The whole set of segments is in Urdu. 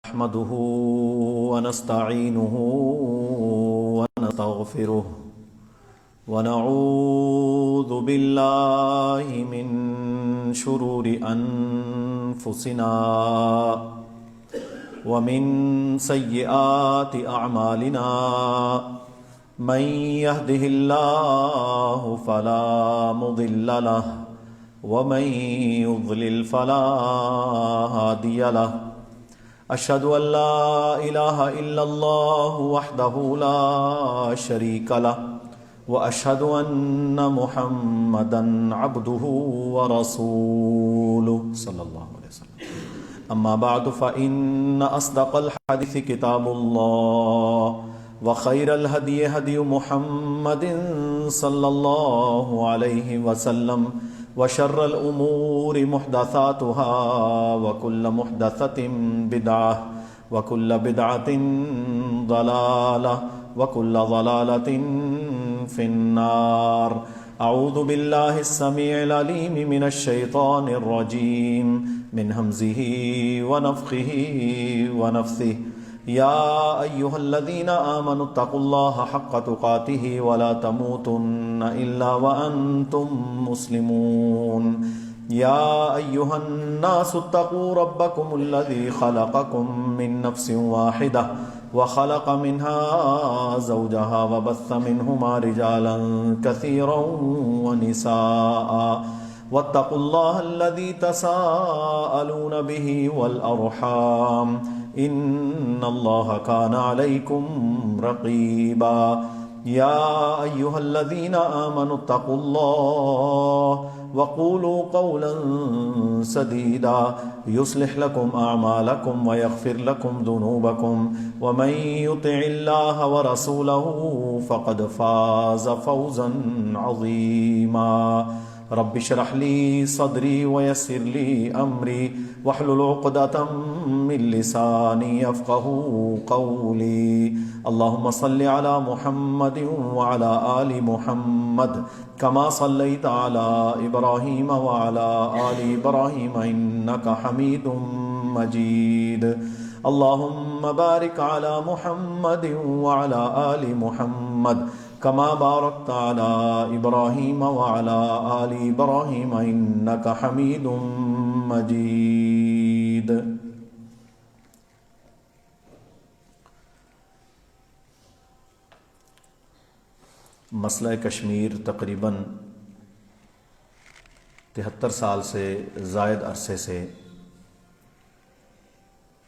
نحمده ونستعينه ونستغفره ونعوذ بالله من شرور أنفسنا ومن سيئات أعمالنا من يهده الله فلا مضل له ومن يضلل فلا هادي له أشهد أن لا إله إلا الله وحده لا شريك له وأشهد أن محمدا عبده ورسوله صلى الله عليه وسلم أما بعد فإن أصدق الحديث كتاب الله وخير الهدي هدي محمد صلى الله عليه وسلم وشر الأمور محدثاتها وكل محدثة بدعة وكل بدعة ضلالة وكل ضلالة في النار. أعوذ بالله السميع العليم من الشيطان الرجيم من همزه ونفخه ونفثه. يا أيها الذين آمنوا اتقوا الله حق تقاته ولا تموتن إلا وأنتم مسلمون. يا أيها الناس اتقوا ربكم الذي خلقكم من نفس واحدة وخلق منها زوجها وبث منهما رجالا كثيرا ونساء واتقوا الله الذي تساءلون به والأرحام إن الله كان عليكم رقيبا. يا أيها الذين آمنوا اتقوا الله وقولوا قولا سديدا يصلح لكم أعمالكم ويغفر لكم ذنوبكم ومن يطع الله ورسوله فقد فاز فوزا عظيما. رب اشرح لي صدري ويسر لي أمري واحلل عقدة من لساني يفقهوا قولي. اللهم صل على محمد وعلى آل محمد كما صليت على إبراهيم وعلى آل إبراهيم إنك حميد مجيد. اللهم بارك على محمد وعلى آل محمد كما باركت على إبراهيم وعلى آل إبراهيم إنك حميد مجيد. مسئلہ کشمیر تقریباً 73 سال سے زائد عرصے سے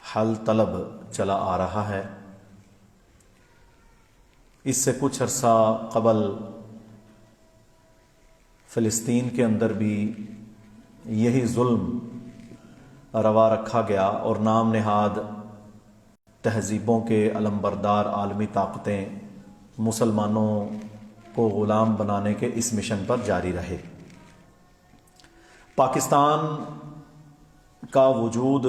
حل طلب چلا آ رہا ہے. اس سے کچھ عرصہ قبل فلسطین کے اندر بھی یہی ظلم روا رکھا گیا اور نام نہاد تہذیبوں کے علمبردار عالمی طاقتیں مسلمانوں کو غلام بنانے کے اس مشن پر جاری رہے. پاکستان کا وجود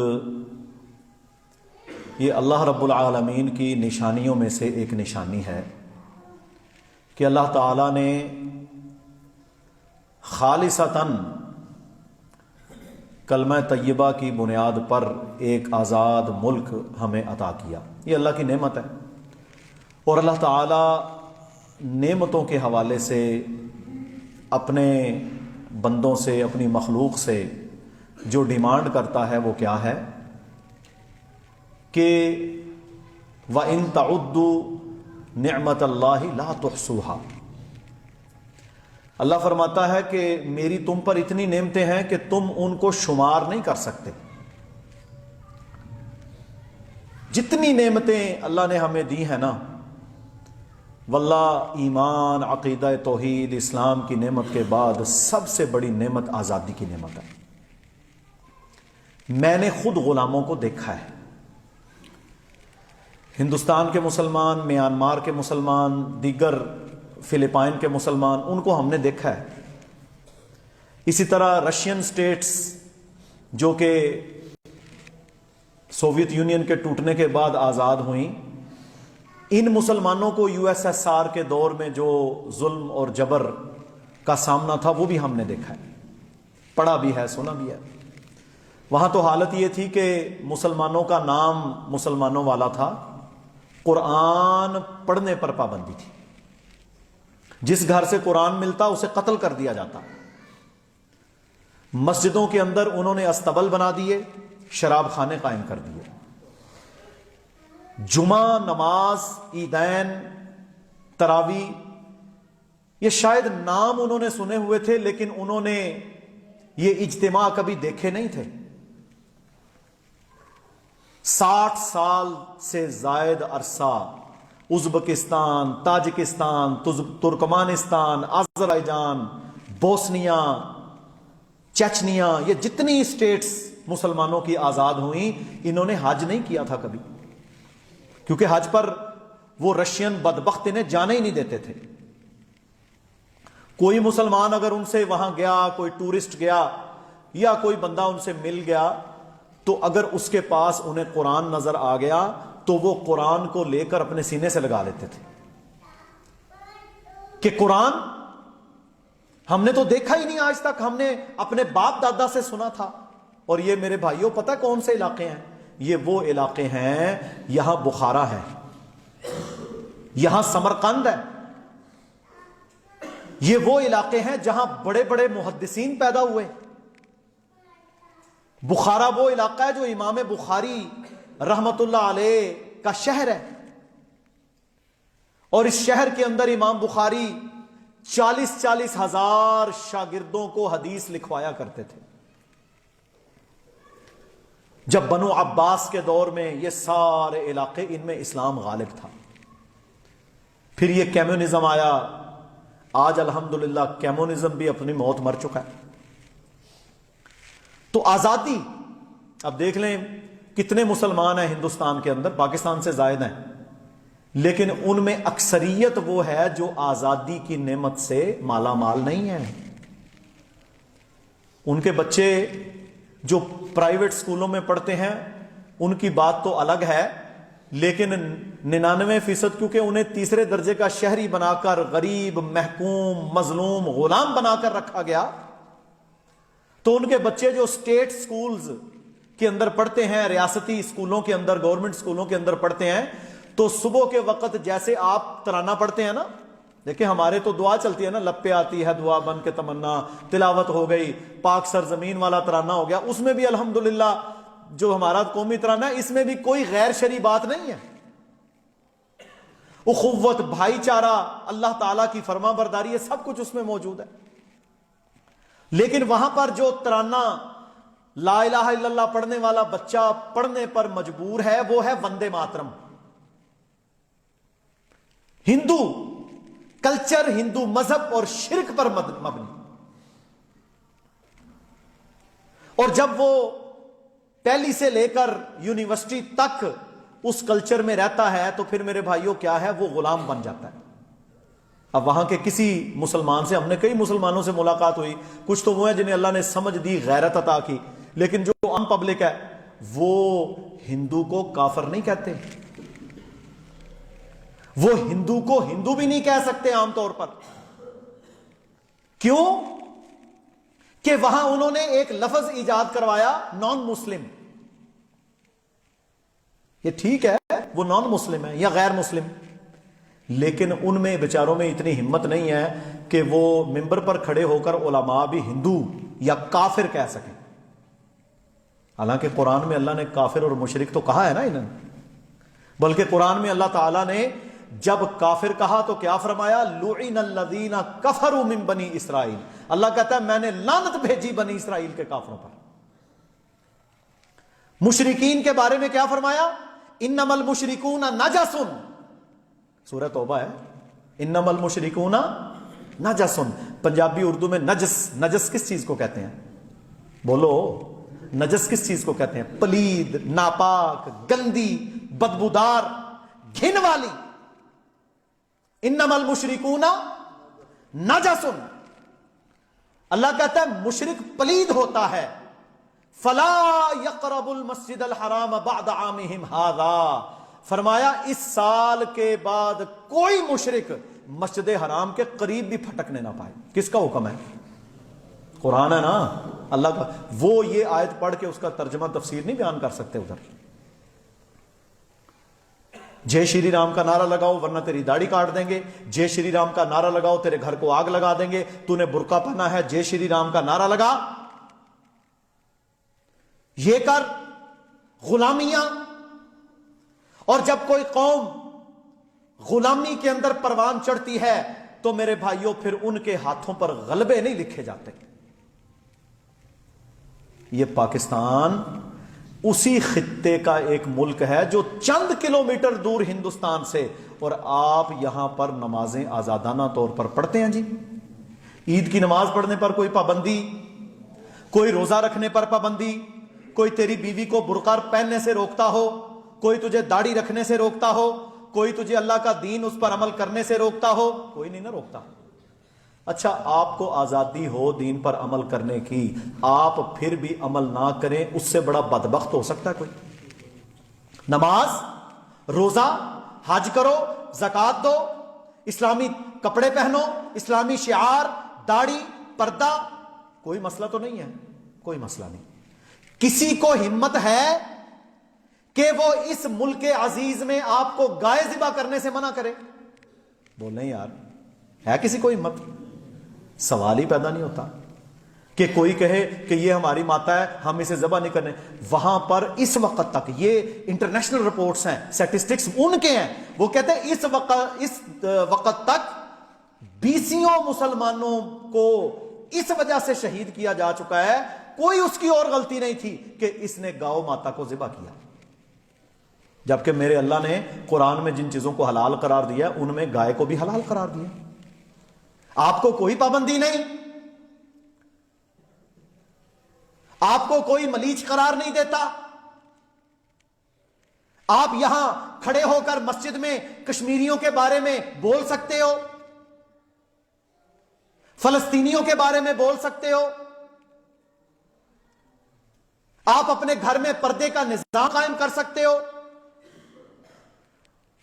یہ اللہ رب العالمین کی نشانیوں میں سے ایک نشانی ہے کہ اللہ تعالیٰ نے خالصتاً کلمہ طیبہ کی بنیاد پر ایک آزاد ملک ہمیں عطا کیا. یہ اللہ کی نعمت ہے اور اللہ تعالیٰ نعمتوں کے حوالے سے اپنے بندوں سے اپنی مخلوق سے جو ڈیمانڈ کرتا ہے وہ کیا ہے کہ وَإِن تَعُدُّوا نعمت اللہ لا تحصوها. اللہ فرماتا ہے کہ میری تم پر اتنی نعمتیں ہیں کہ تم ان کو شمار نہیں کر سکتے. جتنی نعمتیں اللہ نے ہمیں دی ہیں نا واللہ ایمان عقیدہ توحید اسلام کی نعمت کے بعد سب سے بڑی نعمت آزادی کی نعمت ہے. میں نے خود غلاموں کو دیکھا ہے. ہندوستان کے مسلمان، میانمار کے مسلمان، دیگر فلپائن کے مسلمان، ان کو ہم نے دیکھا ہے. اسی طرح رشین سٹیٹس جو کہ سوویت یونین کے ٹوٹنے کے بعد آزاد ہوئیں، ان مسلمانوں کو یو ایس ایس آر کے دور میں جو ظلم اور جبر کا سامنا تھا وہ بھی ہم نے دیکھا ہے، پڑھا بھی ہے، سنا بھی ہے. وہاں تو حالت یہ تھی کہ مسلمانوں کا نام مسلمانوں والا تھا، قرآن پڑھنے پر پابندی تھی، جس گھر سے قرآن ملتا اسے قتل کر دیا جاتا۔ مسجدوں کے اندر انہوں نے استبل بنا دیے، شراب خانے قائم کر دیے، جمعہ نماز، عیدین، تراویح، یہ شاید نام انہوں نے سنے ہوئے تھے لیکن انہوں نے یہ اجتماع کبھی دیکھے نہیں تھے۔ 60 سال سے زائد عرصہ Uzbekistan, Tajikistan, Turkmenistan, Azerbaijan, Bosnia, Chechnya, یہ جتنی اسٹیٹس مسلمانوں کی آزاد ہوئیں، انہوں نے حج نہیں کیا تھا کبھی، کیونکہ حج پر وہ رشین بدبخت انہیں جانے ہی نہیں دیتے تھے۔ کوئی مسلمان اگر ان سے وہاں گیا، کوئی ٹورسٹ گیا یا کوئی بندہ ان سے مل گیا، تو اگر اس کے پاس انہیں قرآن نظر آ گیا تو وہ قرآن کو لے کر اپنے سینے سے لگا لیتے تھے کہ قرآن ہم نے تو دیکھا ہی نہیں آج تک، ہم نے اپنے باپ دادا سے سنا تھا۔ اور یہ میرے بھائیوں پتہ کون سے علاقے ہیں؟ یہ وہ علاقے ہیں، یہاں بخارا ہے، یہاں سمرقند ہے، یہ وہ علاقے ہیں جہاں بڑے بڑے محدثین پیدا ہوئے۔ بخارا وہ علاقہ ہے جو امام بخاری رحمت اللہ علیہ کا شہر ہے، اور اس شہر کے اندر امام بخاری 40 ہزار شاگردوں کو حدیث لکھوایا کرتے تھے۔ جب بنو عباس کے دور میں یہ سارے علاقے، ان میں اسلام غالب تھا۔ پھر یہ کمیونزم آیا، آج الحمدللہ کمیونزم بھی اپنی موت مر چکا ہے۔ تو آزادی، اب دیکھ لیں کتنے مسلمان ہیں ہندوستان کے اندر، پاکستان سے زائد ہیں، لیکن ان میں اکثریت وہ ہے جو آزادی کی نعمت سے مالا مال نہیں ہے۔ ان کے بچے جو پرائیویٹ سکولوں میں پڑھتے ہیں ان کی بات تو الگ ہے، لیکن 99% کیونکہ انہیں تیسرے درجے کا شہری بنا کر، غریب، محکوم، مظلوم، غلام بنا کر رکھا گیا، تو ان کے بچے جو اسٹیٹ سکولز کے اندر پڑھتے ہیں، ریاستی سکولوں کے اندر، گورنمنٹ سکولوں کے اندر پڑھتے ہیں، تو صبح کے وقت جیسے آپ ترانہ پڑھتے ہیں نا، دیکھیں ہمارے تو دعا چلتی ہے نا، لب پہ آتی ہے دعا بن کے تمنا، تلاوت ہو گئی، پاک سرزمین والا ترانہ ہو گیا، اس میں بھی الحمدللہ جو ہمارا قومی ترانہ ہے اس میں بھی کوئی غیر شرعی بات نہیں ہے۔ اخوت، بھائی چارہ، اللہ تعالیٰ کی فرما برداری، یہ سب کچھ اس میں موجود ہے۔ لیکن وہاں پر جو ترانہ لا الہ الا اللہ پڑھنے والا بچہ پڑھنے پر مجبور ہے وہ ہے وندے ماترم۔ ہندو کلچر، ہندو مذہب اور شرک پر مبنی، اور جب وہ پہلی سے لے کر یونیورسٹی تک اس کلچر میں رہتا ہے تو پھر میرے بھائیوں کیا ہے، وہ غلام بن جاتا ہے۔ اب وہاں کے کسی مسلمان سے، ہم نے کئی مسلمانوں سے ملاقات ہوئی، کچھ تو وہ ہیں جنہیں اللہ نے سمجھ دی، غیرت عطا کی، لیکن جو عام پبلک ہے وہ ہندو کو کافر نہیں کہتے، وہ ہندو کو ہندو بھی نہیں کہہ سکتے عام طور پر۔ کیوں؟ کہ وہاں انہوں نے ایک لفظ ایجاد کروایا، نان مسلم۔ یہ ٹھیک ہے وہ نان مسلم ہے یا غیر مسلم، لیکن ان میں بیچاروں میں اتنی ہمت نہیں ہے کہ وہ ممبر پر کھڑے ہو کر علماء بھی ہندو یا کافر کہہ سکیں۔ حالانکہ قرآن میں اللہ نے کافر اور مشرک تو کہا ہے نا انہوں نے، بلکہ قرآن میں اللہ تعالیٰ نے جب کافر کہا تو کیا فرمایا؟ لعن الذین کفروا من بنی اسرائیل۔ اللہ کہتا ہے میں نے لعنت بھیجی بنی اسرائیل کے کافروں پر۔ مشرکین کے بارے میں کیا فرمایا؟ انما المشرکون نجس، سورہ توبہ ہے، انما المشرکون نجس۔ پنجابی اردو میں نجس، نجس کس چیز کو کہتے ہیں؟ بولو، نجس کس چیز کو کہتے ہیں؟ پلید، ناپاک، گندی، بدبودار، گھن والی۔ انما المشرکون نجس، اللہ کہتا ہے مشرک پلید ہوتا ہے۔ فلا یقربوا المسجد الحرام بعد عامہم ھذا، فرمایا اس سال کے بعد کوئی مشرک مسجد حرام کے قریب بھی پھٹکنے نہ پائے۔ کس کا حکم ہے؟ قرآن ہے نا۔ اللہ کا وہ یہ آیت پڑھ کے اس کا ترجمہ تفسیر نہیں بیان کر سکتے ادھر. جے شری رام کا نعرہ لگاؤ ورنہ تیری داڑھی کاٹ دیں گے, جے شری رام کا نعرہ لگاؤ تیرے گھر کو آگ لگا دیں گے, تو نے برقع پہنا ہے جے شری رام کا نعرہ لگا, یہ کر, غلامیاں. اور جب کوئی قوم غلامی کے اندر پروان چڑھتی ہے تو میرے بھائیوں پھر ان کے ہاتھوں پر غلبے نہیں لکھے جاتے. یہ پاکستان اسی خطے کا ایک ملک ہے جو چند کلومیٹر دور ہندوستان سے, اور آپ یہاں پر نمازیں آزادانہ طور پر پڑھتے ہیں. جی عید کی نماز پڑھنے پر کوئی پابندی, کوئی روزہ رکھنے پر پابندی, کوئی تیری بیوی کو برقع پہننے سے روکتا ہو, کوئی تجھے داڑھی رکھنے سے روکتا ہو, کوئی تجھے اللہ کا دین اس پر عمل کرنے سے روکتا ہو, کوئی نہیں نہ روکتا. اچھا آپ کو آزادی ہو دین پر عمل کرنے کی, آپ پھر بھی عمل نہ کریں, اس سے بڑا بدبخت ہو سکتا ہے کوئی؟ نماز, روزہ, حج کرو, زکوٰۃ دو, اسلامی کپڑے پہنو, اسلامی شعار, داڑھی, پردہ, کوئی مسئلہ تو نہیں ہے, کوئی مسئلہ نہیں. کسی کو ہمت ہے کہ وہ اس ملک عزیز میں آپ کو گائے ذبح کرنے سے منع کرے؟ بولیں یار, ہے کسی کو ہمت؟ سوال ہی پیدا نہیں ہوتا کہ کوئی کہے کہ یہ ہماری ماتا ہے ہم اسے ذبح نہیں کرنے. وہاں پر اس وقت تک, یہ انٹرنیشنل رپورٹس ہیں, سٹیسٹکس ان کے ہیں, وہ کہتے ہیں اس وقت تک 20 مسلمانوں کو اس وجہ سے شہید کیا جا چکا ہے, کوئی اس کی اور غلطی نہیں تھی کہ اس نے گاؤ ماتا کو ذبح کیا. جبکہ میرے اللہ نے قرآن میں جن چیزوں کو حلال قرار دیا ان میں گائے کو بھی حلال قرار دیا. آپ کو کوئی پابندی نہیں, آپ کو کوئی ملیچ قرار نہیں دیتا. آپ یہاں کھڑے ہو کر مسجد میں کشمیریوں کے بارے میں بول سکتے ہو, فلسطینیوں کے بارے میں بول سکتے ہو, آپ اپنے گھر میں پردے کا نظام قائم کر سکتے ہو.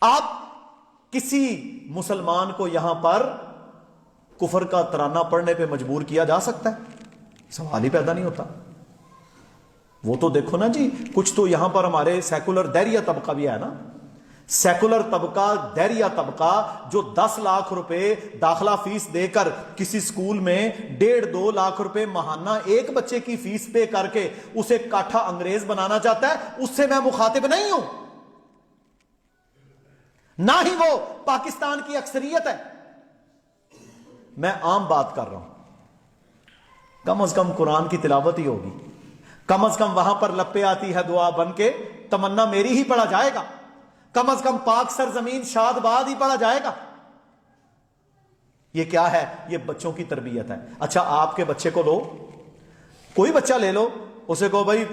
آپ کسی مسلمان کو یہاں پر کفر کا ترانہ پڑھنے پہ مجبور کیا جا سکتا ہے؟ سوال ہی پیدا نہیں ہوتا. وہ تو دیکھو نا جی, کچھ تو یہاں پر ہمارے سیکولر دہریہ طبقہ بھی ہے نا, سیکولر طبقہ, دہریہ طبقہ, جو 10 لاکھ روپے داخلہ فیس دے کر کسی سکول میں 1.5-2 لاکھ روپے ماہانہ ایک بچے کی فیس پے کر کے اسے کاٹھا انگریز بنانا چاہتا ہے, اس سے میں مخاطب نہیں ہوں, نہ ہی وہ پاکستان کی اکثریت ہے. میں عام بات کر رہا ہوں. کم از کم قرآن کی تلاوت ہی ہوگی, کم از کم وہاں پر لپے آتی ہے دعا بن کے تمنا میری ہی پڑھا جائے گا, کم از کم پاک سرزمین شاد باد ہی پڑھا جائے گا. یہ کیا ہے؟ یہ بچوں کی تربیت ہے. اچھا آپ کے بچے کو لو, کوئی بچہ لے لو, اسے کہو بھائی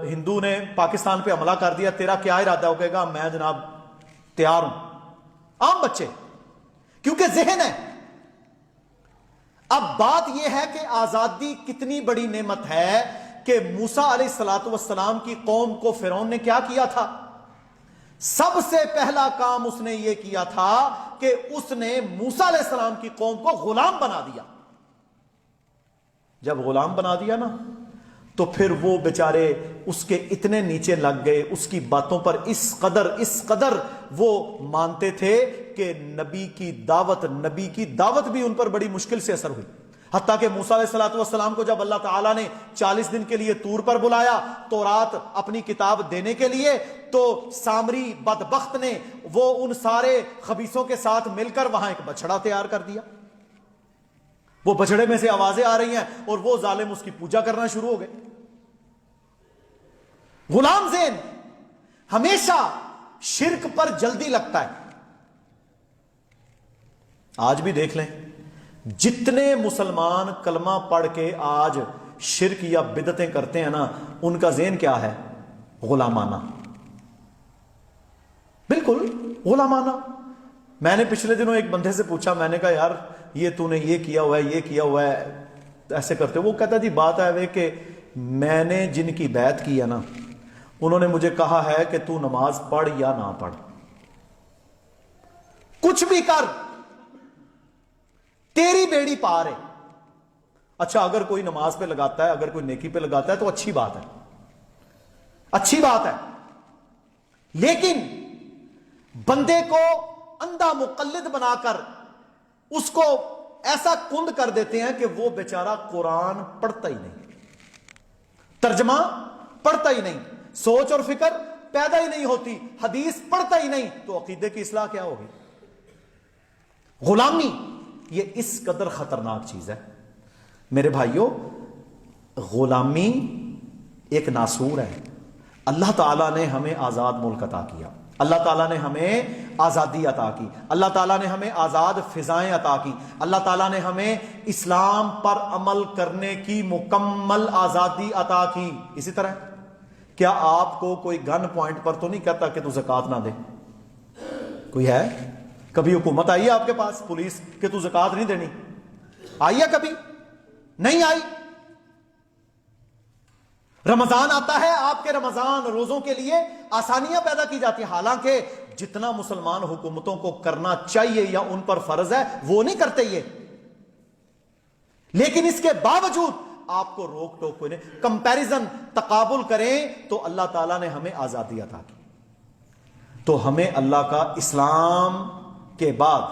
ہندو نے پاکستان پہ حملہ کر دیا, تیرا کیا ارادہ ہو؟ کہے گا میں جناب تیار ہوں. عام بچے, کیونکہ ذہن ہے. اب بات یہ ہے کہ آزادی کتنی بڑی نعمت ہے کہ موسیٰ علیہ الصلوۃ والسلام کی قوم کو فرعون نے کیا کیا تھا؟ سب سے پہلا کام اس نے یہ کیا تھا کہ اس نے موسیٰ علیہ السلام کی قوم کو غلام بنا دیا. جب غلام بنا دیا نا تو پھر وہ بیچارے اس کے اتنے نیچے لگ گئے, اس کی باتوں پر اس قدر وہ مانتے تھے کہ نبی کی دعوت بھی ان پر بڑی مشکل سے اثر ہوئی. حتیٰ کہ موسیٰ علیہ الصلوۃ والسلام کو جب اللہ تعالیٰ نے 40 دن کے لیے طور پر بلایا تورات اپنی کتاب دینے کے لیے, تو سامری بدبخت نے وہ ان سارے خبیثوں کے ساتھ مل کر وہاں ایک بچڑا تیار کر دیا. وہ بچڑے میں سے آوازیں آ رہی ہیں اور وہ ظالم اس کی پوجا کرنا شروع ہو گئے. غلام ذہن ہمیشہ شرک پر جلدی لگتا ہے. آج بھی دیکھ لیں, جتنے مسلمان کلمہ پڑھ کے آج شرک یا بدعتیں کرتے ہیں نا, ان کا ذہن کیا ہے؟ غلامانہ, بالکل غلامانہ. میں نے پچھلے دنوں ایک بندے سے پوچھا, میں نے کہا یار یہ تو نے یہ کیا ہوا ہے, یہ کیا ہوا ہے, ایسے کرتے. وہ کہتا جی بات ہے کہ میں نے جن کی بیعت کی ہے نا, انہوں نے مجھے کہا ہے کہ تو نماز پڑھ یا نہ پڑھ, کچھ بھی کر, تیری بیڑی پار ہے. اچھا اگر کوئی نماز پہ لگاتا ہے، اگر کوئی نیکی پہ لگاتا ہے تو اچھی بات ہے، اچھی بات ہے، لیکن بندے کو اندھا مقلد بنا کر اس کو ایسا کند کر دیتے ہیں کہ وہ بیچارہ قرآن پڑھتا ہی نہیں، ترجمہ پڑھتا ہی نہیں، سوچ اور فکر پیدا ہی نہیں ہوتی، حدیث پڑھتا ہی نہیں، تو عقیدے کی اصلاح کیا ہوگی؟ غلامی یہ اس قدر خطرناک چیز ہے میرے بھائیوں، غلامی ایک ناسور ہے۔ اللہ تعالیٰ نے ہمیں آزاد ملک عطا کیا، اللہ تعالیٰ نے ہمیں آزادی عطا کی، اللہ تعالیٰ نے ہمیں آزاد فضائیں عطا کی، اللہ تعالیٰ نے ہمیں اسلام پر عمل کرنے کی مکمل آزادی عطا کی۔ اسی طرح کیا آپ کو کوئی گن پوائنٹ پر تو نہیں کہتا کہ تو زکوٰۃ نہ دے؟ کوئی ہے؟ کبھی حکومت آئی ہے آپ کے پاس پولیس کہ تو زکوٰۃ نہیں دینی؟ آئی ہے کبھی؟ نہیں آئی۔ رمضان آتا ہے، آپ کے رمضان روزوں کے لیے آسانیاں پیدا کی جاتی ہیں، حالانکہ جتنا مسلمان حکومتوں کو کرنا چاہیے یا ان پر فرض ہے وہ نہیں کرتے یہ، لیکن اس کے باوجود آپ کو روک ٹوک کوئی نہیں۔ کمپیریزن تقابل کریں تو اللہ تعالیٰ نے ہمیں آزادی عطا کی، تو ہمیں اللہ کا اسلام کے بعد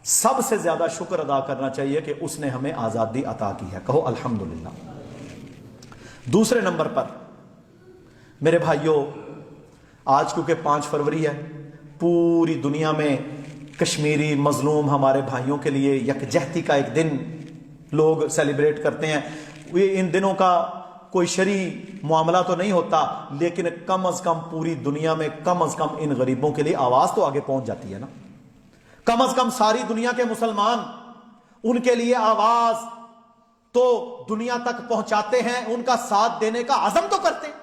سب سے زیادہ شکر ادا کرنا چاہیے کہ اس نے ہمیں آزادی عطا کی ہے، کہو الحمدللہ۔ دوسرے نمبر پر میرے بھائیوں، آج کیونکہ 5 فروری ہے، پوری دنیا میں کشمیری مظلوم ہمارے بھائیوں کے لیے یکجہتی کا ایک دن لوگ سیلیبریٹ کرتے ہیں۔ ان دنوں کا کوئی شرعی معاملہ تو نہیں ہوتا، لیکن کم از کم پوری دنیا میں کم از کم ان غریبوں کے لیے آواز تو آگے پہنچ جاتی ہے نا، کم از کم ساری دنیا کے مسلمان ان کے لیے آواز تو دنیا تک پہنچاتے ہیں، ان کا ساتھ دینے کا عزم تو کرتے ہیں،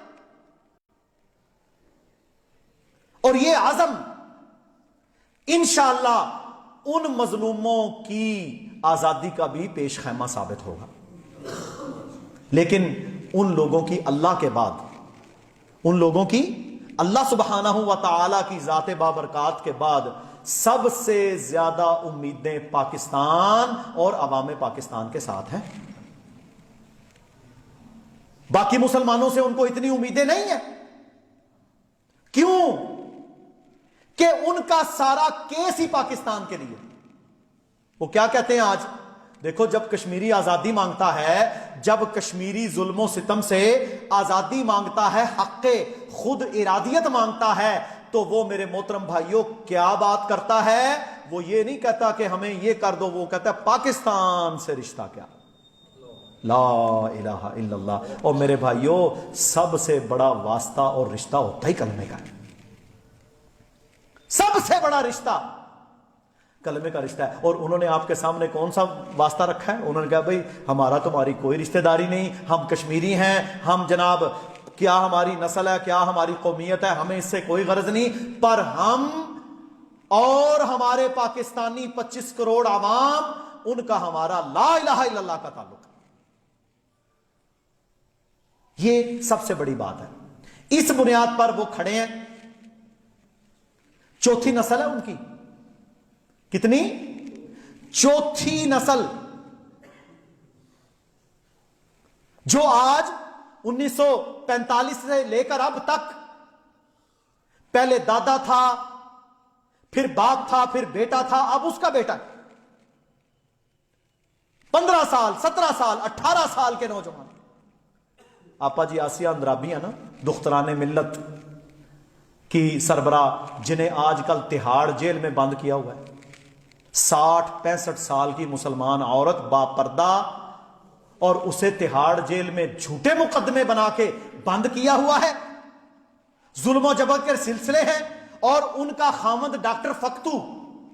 اور یہ عزم انشاءاللہ ان مظلوموں کی آزادی کا بھی پیش خیمہ ثابت ہوگا۔ لیکن ان لوگوں کی اللہ کے بعد، ان لوگوں کی اللہ سبحانہ و تعالی کی ذات بابرکات کے بعد سب سے زیادہ امیدیں پاکستان اور عوام پاکستان کے ساتھ ہیں۔ باقی مسلمانوں سے ان کو اتنی امیدیں نہیں ہیں۔ کیوں؟ کہ ان کا سارا کیس ہی پاکستان کے لیے۔ وہ کیا کہتے ہیں آج؟ دیکھو، جب کشمیری آزادی مانگتا ہے، جب کشمیری ظلم و ستم سے آزادی مانگتا ہے، حق خود ارادیت مانگتا ہے، تو وہ میرے محترم بھائیوں کیا بات کرتا ہے؟ وہ یہ نہیں کہتا کہ ہمیں یہ کر دو، وہ کہتا ہے پاکستان سے رشتہ کیا؟ لا الہ الا اللہ۔ اور میرے بھائیوں، سب سے بڑا واسطہ اور رشتہ ہوتا ہی کلمے کا ہے، سب سے بڑا رشتہ کلمے کا رشتہ ہے۔ اور انہوں نے آپ کے سامنے کون سا واسطہ رکھا ہے؟ انہوں نے کہا بھائی ہمارا تمہاری کوئی رشتہ داری نہیں، ہم کشمیری ہیں، ہم جناب کیا ہماری نسل ہے، کیا ہماری قومیت ہے، ہمیں اس سے کوئی غرض نہیں، پر ہم اور ہمارے پاکستانی 25 کروڑ عوام، ان کا ہمارا لا الہ الا اللہ کا تعلق ہے۔ یہ سب سے بڑی بات ہے۔ اس بنیاد پر وہ کھڑے ہیں۔ چوتھی نسل ہے ان کی، کتنی؟ چوتھی نسل، جو آج 1945 سے لے کر اب تک، پہلے دادا تھا، پھر باپ تھا، پھر بیٹا تھا، اب اس کا بیٹا ہے، 15 سال 17 سال 18 سال کے نوجوان۔ آپا جی آسیہ اندرابی ہیں نا، دختران ملت کی سربراہ، جنہیں آج کل تہاڑ جیل میں بند کیا ہوا ہے، 60-65 سال کی مسلمان عورت با پردہ، اور اسے تہاڑ جیل میں جھوٹے مقدمے بنا کے بند کیا ہوا ہے، ظلم و جبر کے سلسلے ہیں۔ اور ان کا خامند ڈاکٹر فختو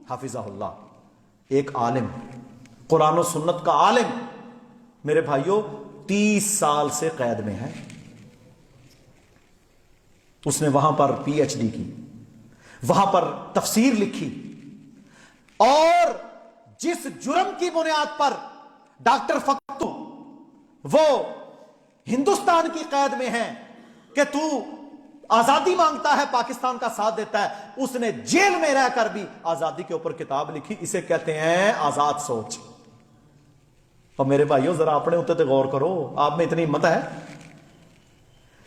حفظہ اللہ، ایک عالم، قرآن و سنت کا عالم، میرے بھائیوں 30 سال سے قید میں ہے۔ اس نے وہاں پر پی ایچ ڈی کی، وہاں پر تفسیر لکھی، اور جس جرم کی بنیاد پر ڈاکٹر فختو وہ ہندوستان کی قید میں ہیں کہ تو آزادی مانگتا ہے، پاکستان کا ساتھ دیتا ہے، اس نے جیل میں رہ کر بھی آزادی کے اوپر کتاب لکھی، اسے کہتے ہیں آزاد سوچ۔ اور میرے بھائیوں ذرا اپنے ہوتے تو غور کرو، آپ میں اتنی ہمت ہے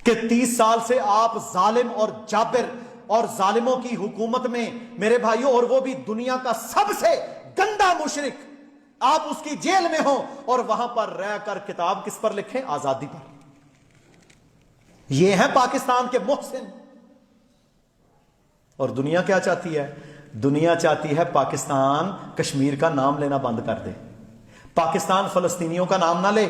کہ 30 سال سے آپ ظالم اور جابر اور ظالموں کی حکومت میں میرے بھائیوں، اور وہ بھی دنیا کا سب سے گندا مشرک، آپ اس کی جیل میں ہوں اور وہاں پر رہ کر کتاب کس پر لکھیں؟ آزادی پر۔ یہ ہے پاکستان کے محسن۔ اور دنیا کیا چاہتی ہے؟ دنیا چاہتی ہے پاکستان کشمیر کا نام لینا بند کر دے، پاکستان فلسطینیوں کا نام نہ لے،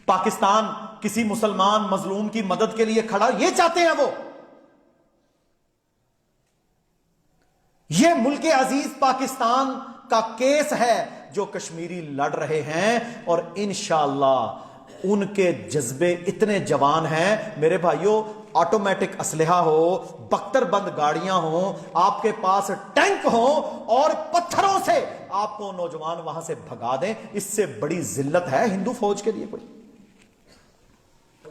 پاکستان کسی مسلمان مظلوم کی مدد کے لیے کھڑا، یہ چاہتے ہیں وہ۔ یہ ملک عزیز پاکستان کا کیس ہے جو کشمیری لڑ رہے ہیں، اور انشاءاللہ ان کے جذبے اتنے جوان ہیں میرے بھائیوں، آٹومیٹک اسلحہ ہو، بختر بند گاڑیاں ہوں، آپ کے پاس ٹینک ہوں، اور پتھروں سے آپ کو نوجوان وہاں سے بھگا دیں، اس سے بڑی ذلت ہے ہندو فوج کے لیے کوئی؟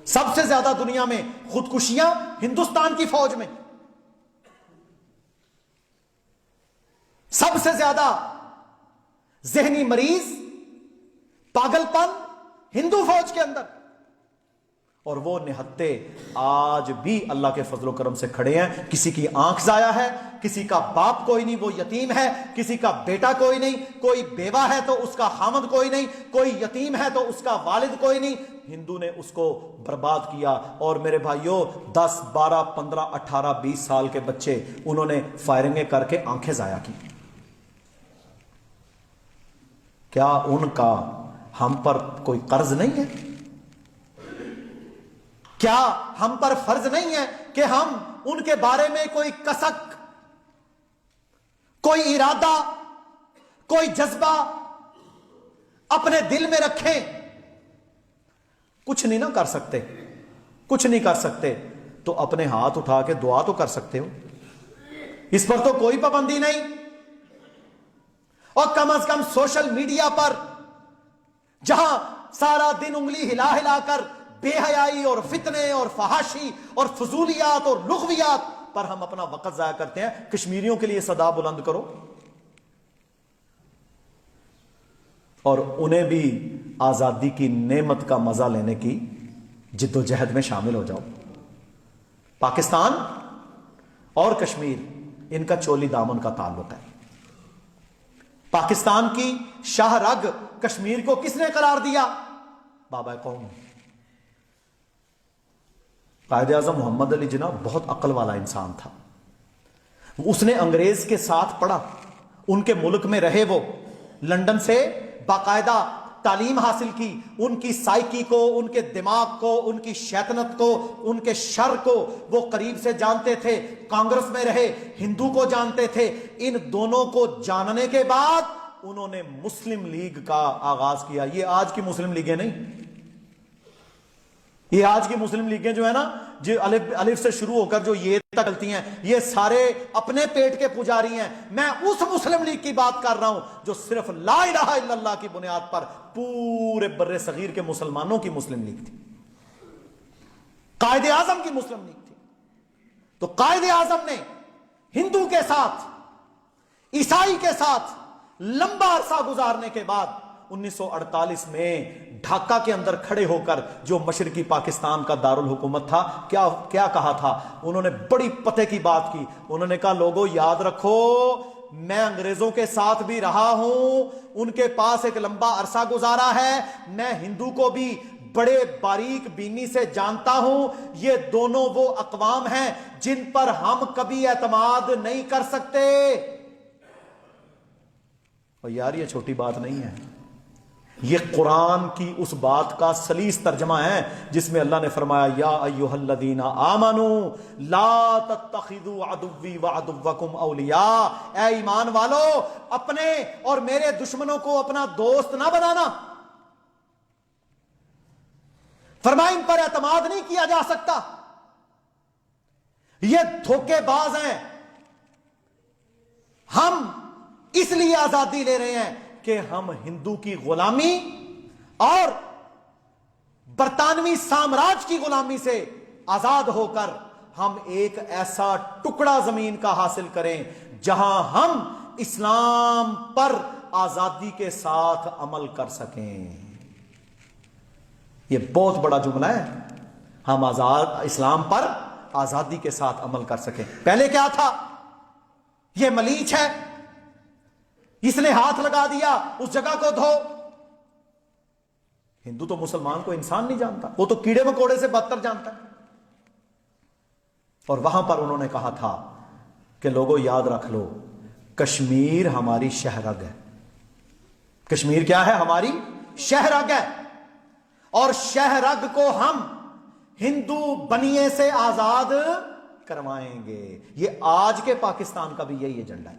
سب سے زیادہ دنیا میں خودکشیاں ہندوستان کی فوج میں، سب سے زیادہ ذہنی مریض، پاگل پن ہندو فوج کے اندر، اور وہ نہتے آج بھی اللہ کے فضل و کرم سے کھڑے ہیں۔ کسی کی آنکھ ضائع ہے، کسی کا باپ کوئی نہیں، وہ یتیم ہے، کسی کا بیٹا کوئی نہیں، کوئی بیوہ ہے تو اس کا خامد کوئی نہیں، کوئی یتیم ہے تو اس کا والد کوئی نہیں، ہندو نے اس کو برباد کیا۔ اور میرے بھائیوں 10 12 15 18 20 سال کے بچے انہوں نے فائرنگیں کر کے آنکھیں ضائع کی۔ کیا ان کا ہم پر کوئی قرض نہیں ہے؟ کیا ہم پر فرض نہیں ہے کہ ہم ان کے بارے میں کوئی کسک، کوئی ارادہ، کوئی جذبہ اپنے دل میں رکھیں؟ کچھ نہیں نہ کر سکتے، کچھ نہیں کر سکتے تو اپنے ہاتھ اٹھا کے دعا تو کر سکتے ہو، اس پر تو کوئی پابندی نہیں۔ اور کم از کم سوشل میڈیا پر جہاں سارا دن انگلی ہلا ہلا کر بے حیائی اور فتنے اور فحاشی اور فضولیات اور لغویات پر ہم اپنا وقت ضائع کرتے ہیں، کشمیریوں کے لیے صدا بلند کرو اور انہیں بھی آزادی کی نعمت کا مزہ لینے کی جد و جہد میں شامل ہو جاؤ۔ پاکستان اور کشمیر ان کا چولی دامن کا تعلق ہے۔ پاکستان کی شاہ رگ کشمیر کو کس نے قرار دیا؟ بابا قوم۔ قائد اعظم محمد علی جناح بہت عقل والا انسان تھا، اس نے انگریز کے ساتھ پڑھا، ان کے ملک میں رہے، وہ لندن سے باقاعدہ تعلیم حاصل کی، ان کی سائیکی کو، ان کے دماغ کو، ان کی شیطنت کو، ان کے شر کو وہ قریب سے جانتے تھے، کانگریس میں رہے، ہندو کو جانتے تھے۔ ان دونوں کو جاننے کے بعد انہوں نے مسلم لیگ کا آغاز کیا۔ یہ آج کی مسلم لیگیں نہیں، یہ آج کی مسلم لیگیں جو ہے نا، جو الف سے شروع ہو کر جو یہ تک چلتی ہیں، یہ سارے اپنے پیٹ کے پجاری ہیں۔ میں اس مسلم لیگ کی بات کر رہا ہوں جو صرف لا الہ الا اللہ کی بنیاد پر پورے بر صغیر کے مسلمانوں کی مسلم لیگ تھی، قائد اعظم کی مسلم لیگ تھی۔ تو قائد اعظم نے ہندو کے ساتھ، عیسائی کے ساتھ لمبا عرصہ گزارنے کے بعد 1948 میں ڈھاکہ کے اندر کھڑے ہو کر جو مشرقی پاکستان کا دارالحکومت تھا، کیا کہا تھا؟ انہوں نے بڑی پتے کی بات کی، انہوں نے کہا لوگوں یاد رکھو میں انگریزوں کے ساتھ بھی رہا ہوں، ان کے پاس ایک لمبا عرصہ گزارا ہے، میں ہندو کو بھی بڑے باریک بینی سے جانتا ہوں، یہ دونوں وہ اقوام ہیں جن پر ہم کبھی اعتماد نہیں کر سکتے۔ اور یار یہ چھوٹی بات نہیں ہے، یہ قرآن کی اس بات کا سلیس ترجمہ ہے جس میں اللہ نے فرمایا یا ایھا الذین آمنوا لا تتخذوا عدوی وعدوکم اولیاء، اے ایمان والو اپنے اور میرے دشمنوں کو اپنا دوست نہ بنانا۔ فرمایا ان پر اعتماد نہیں کیا جا سکتا، یہ دھوکے باز ہیں۔ ہم اس لیے آزادی لے رہے ہیں کہ ہم ہندو کی غلامی اور برطانوی سامراج کی غلامی سے آزاد ہو کر ہم ایک ایسا ٹکڑا زمین کا حاصل کریں جہاں ہم اسلام پر آزادی کے ساتھ عمل کر سکیں۔ یہ بہت بڑا جملہ ہے. ہم اسلام پر آزادی کے ساتھ عمل کر سکیں. پہلے کیا تھا؟ یہ ملیچ ہے، اس نے ہاتھ لگا دیا، اس جگہ کو دھو. ہندو تو مسلمان کو انسان نہیں جانتا، وہ تو کیڑے مکوڑے سے بدتر جانتا ہے. اور وہاں پر انہوں نے کہا تھا کہ لوگوں یاد رکھ لو، کشمیر ہماری شہرگ ہے. کشمیر کیا ہے؟ ہماری شہرگ ہے، اور شہرگ کو ہم ہندو بنیے سے آزاد کروائیں گے. یہ آج کے پاکستان کا بھی یہی ایجنڈا ہے.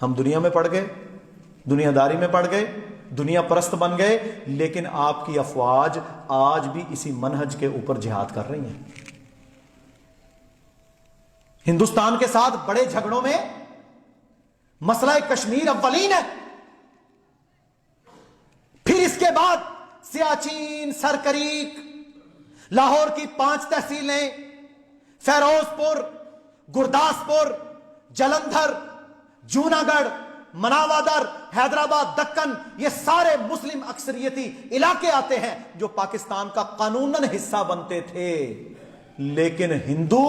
ہم دنیا میں پڑ گئے، دنیا داری میں پڑ گئے، دنیا پرست بن گئے، لیکن آپ کی افواج آج بھی اسی منہج کے اوپر جہاد کر رہی ہیں. ہندوستان کے ساتھ بڑے جھگڑوں میں مسئلہ کشمیر اولین ہے، پھر اس کے بعد سیاچین، سرکریک، لاہور کی 5 تحصیلیں، فیروز پور، گرداسپور، جلندھر، جوناگڑھ، مناوادر، حیدرآباد، دکن، یہ سارے مسلم اکثریتی علاقے آتے ہیں جو پاکستان کا قانوناً حصہ بنتے تھے، لیکن ہندو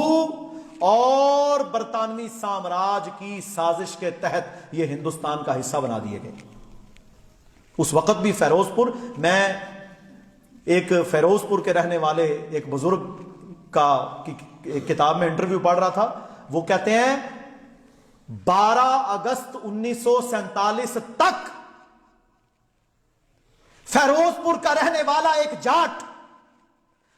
اور برطانوی سامراج کی سازش کے تحت یہ ہندوستان کا حصہ بنا دیے گئے. اس وقت بھی فیروز پور، میں ایک فیروز پور کے رہنے والے ایک بزرگ کا کتاب میں انٹرویو پڑھ رہا تھا. وہ کہتے ہیں 12 اگست 1947 تک فیروز پور کا رہنے والا ایک جاٹ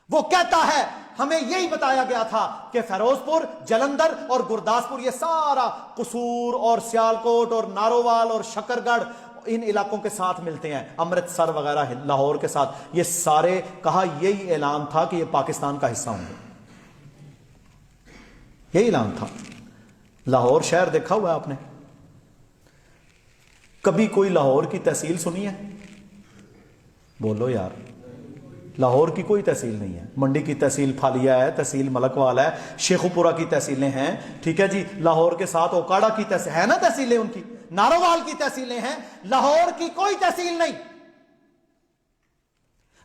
وہ کہتا ہے ہمیں یہی بتایا گیا تھا کہ فیروز پور، جلندھر اور گرداسپور یہ سارا قصور اور سیالکوٹ اور نارووال اور شکرگڑھ ان علاقوں کے ساتھ ملتے ہیں، امرتسر وغیرہ لاہور کے ساتھ، یہ سارے، کہا یہی اعلان تھا کہ یہ پاکستان کا حصہ ہوں گے. یہی اعلان تھا. لاہور شہر دیکھا ہوا ہے آپ نے؟ کبھی کوئی لاہور کی تحصیل سنی ہے؟ بولو یار. لاہور کی کوئی تحصیل نہیں ہے. منڈی کی تحصیل پھالیا ہے، تحصیل ملکوال ہے، شیخوپورہ کی تحصیلیں ہیں، ٹھیک ہے جی. لاہور کے ساتھ اوکاڑا کی تحصیل ہے نا، تحصیلیں ان کی، نارووال کی تحصیلیں ہیں. لاہور کی کوئی تحصیل نہیں.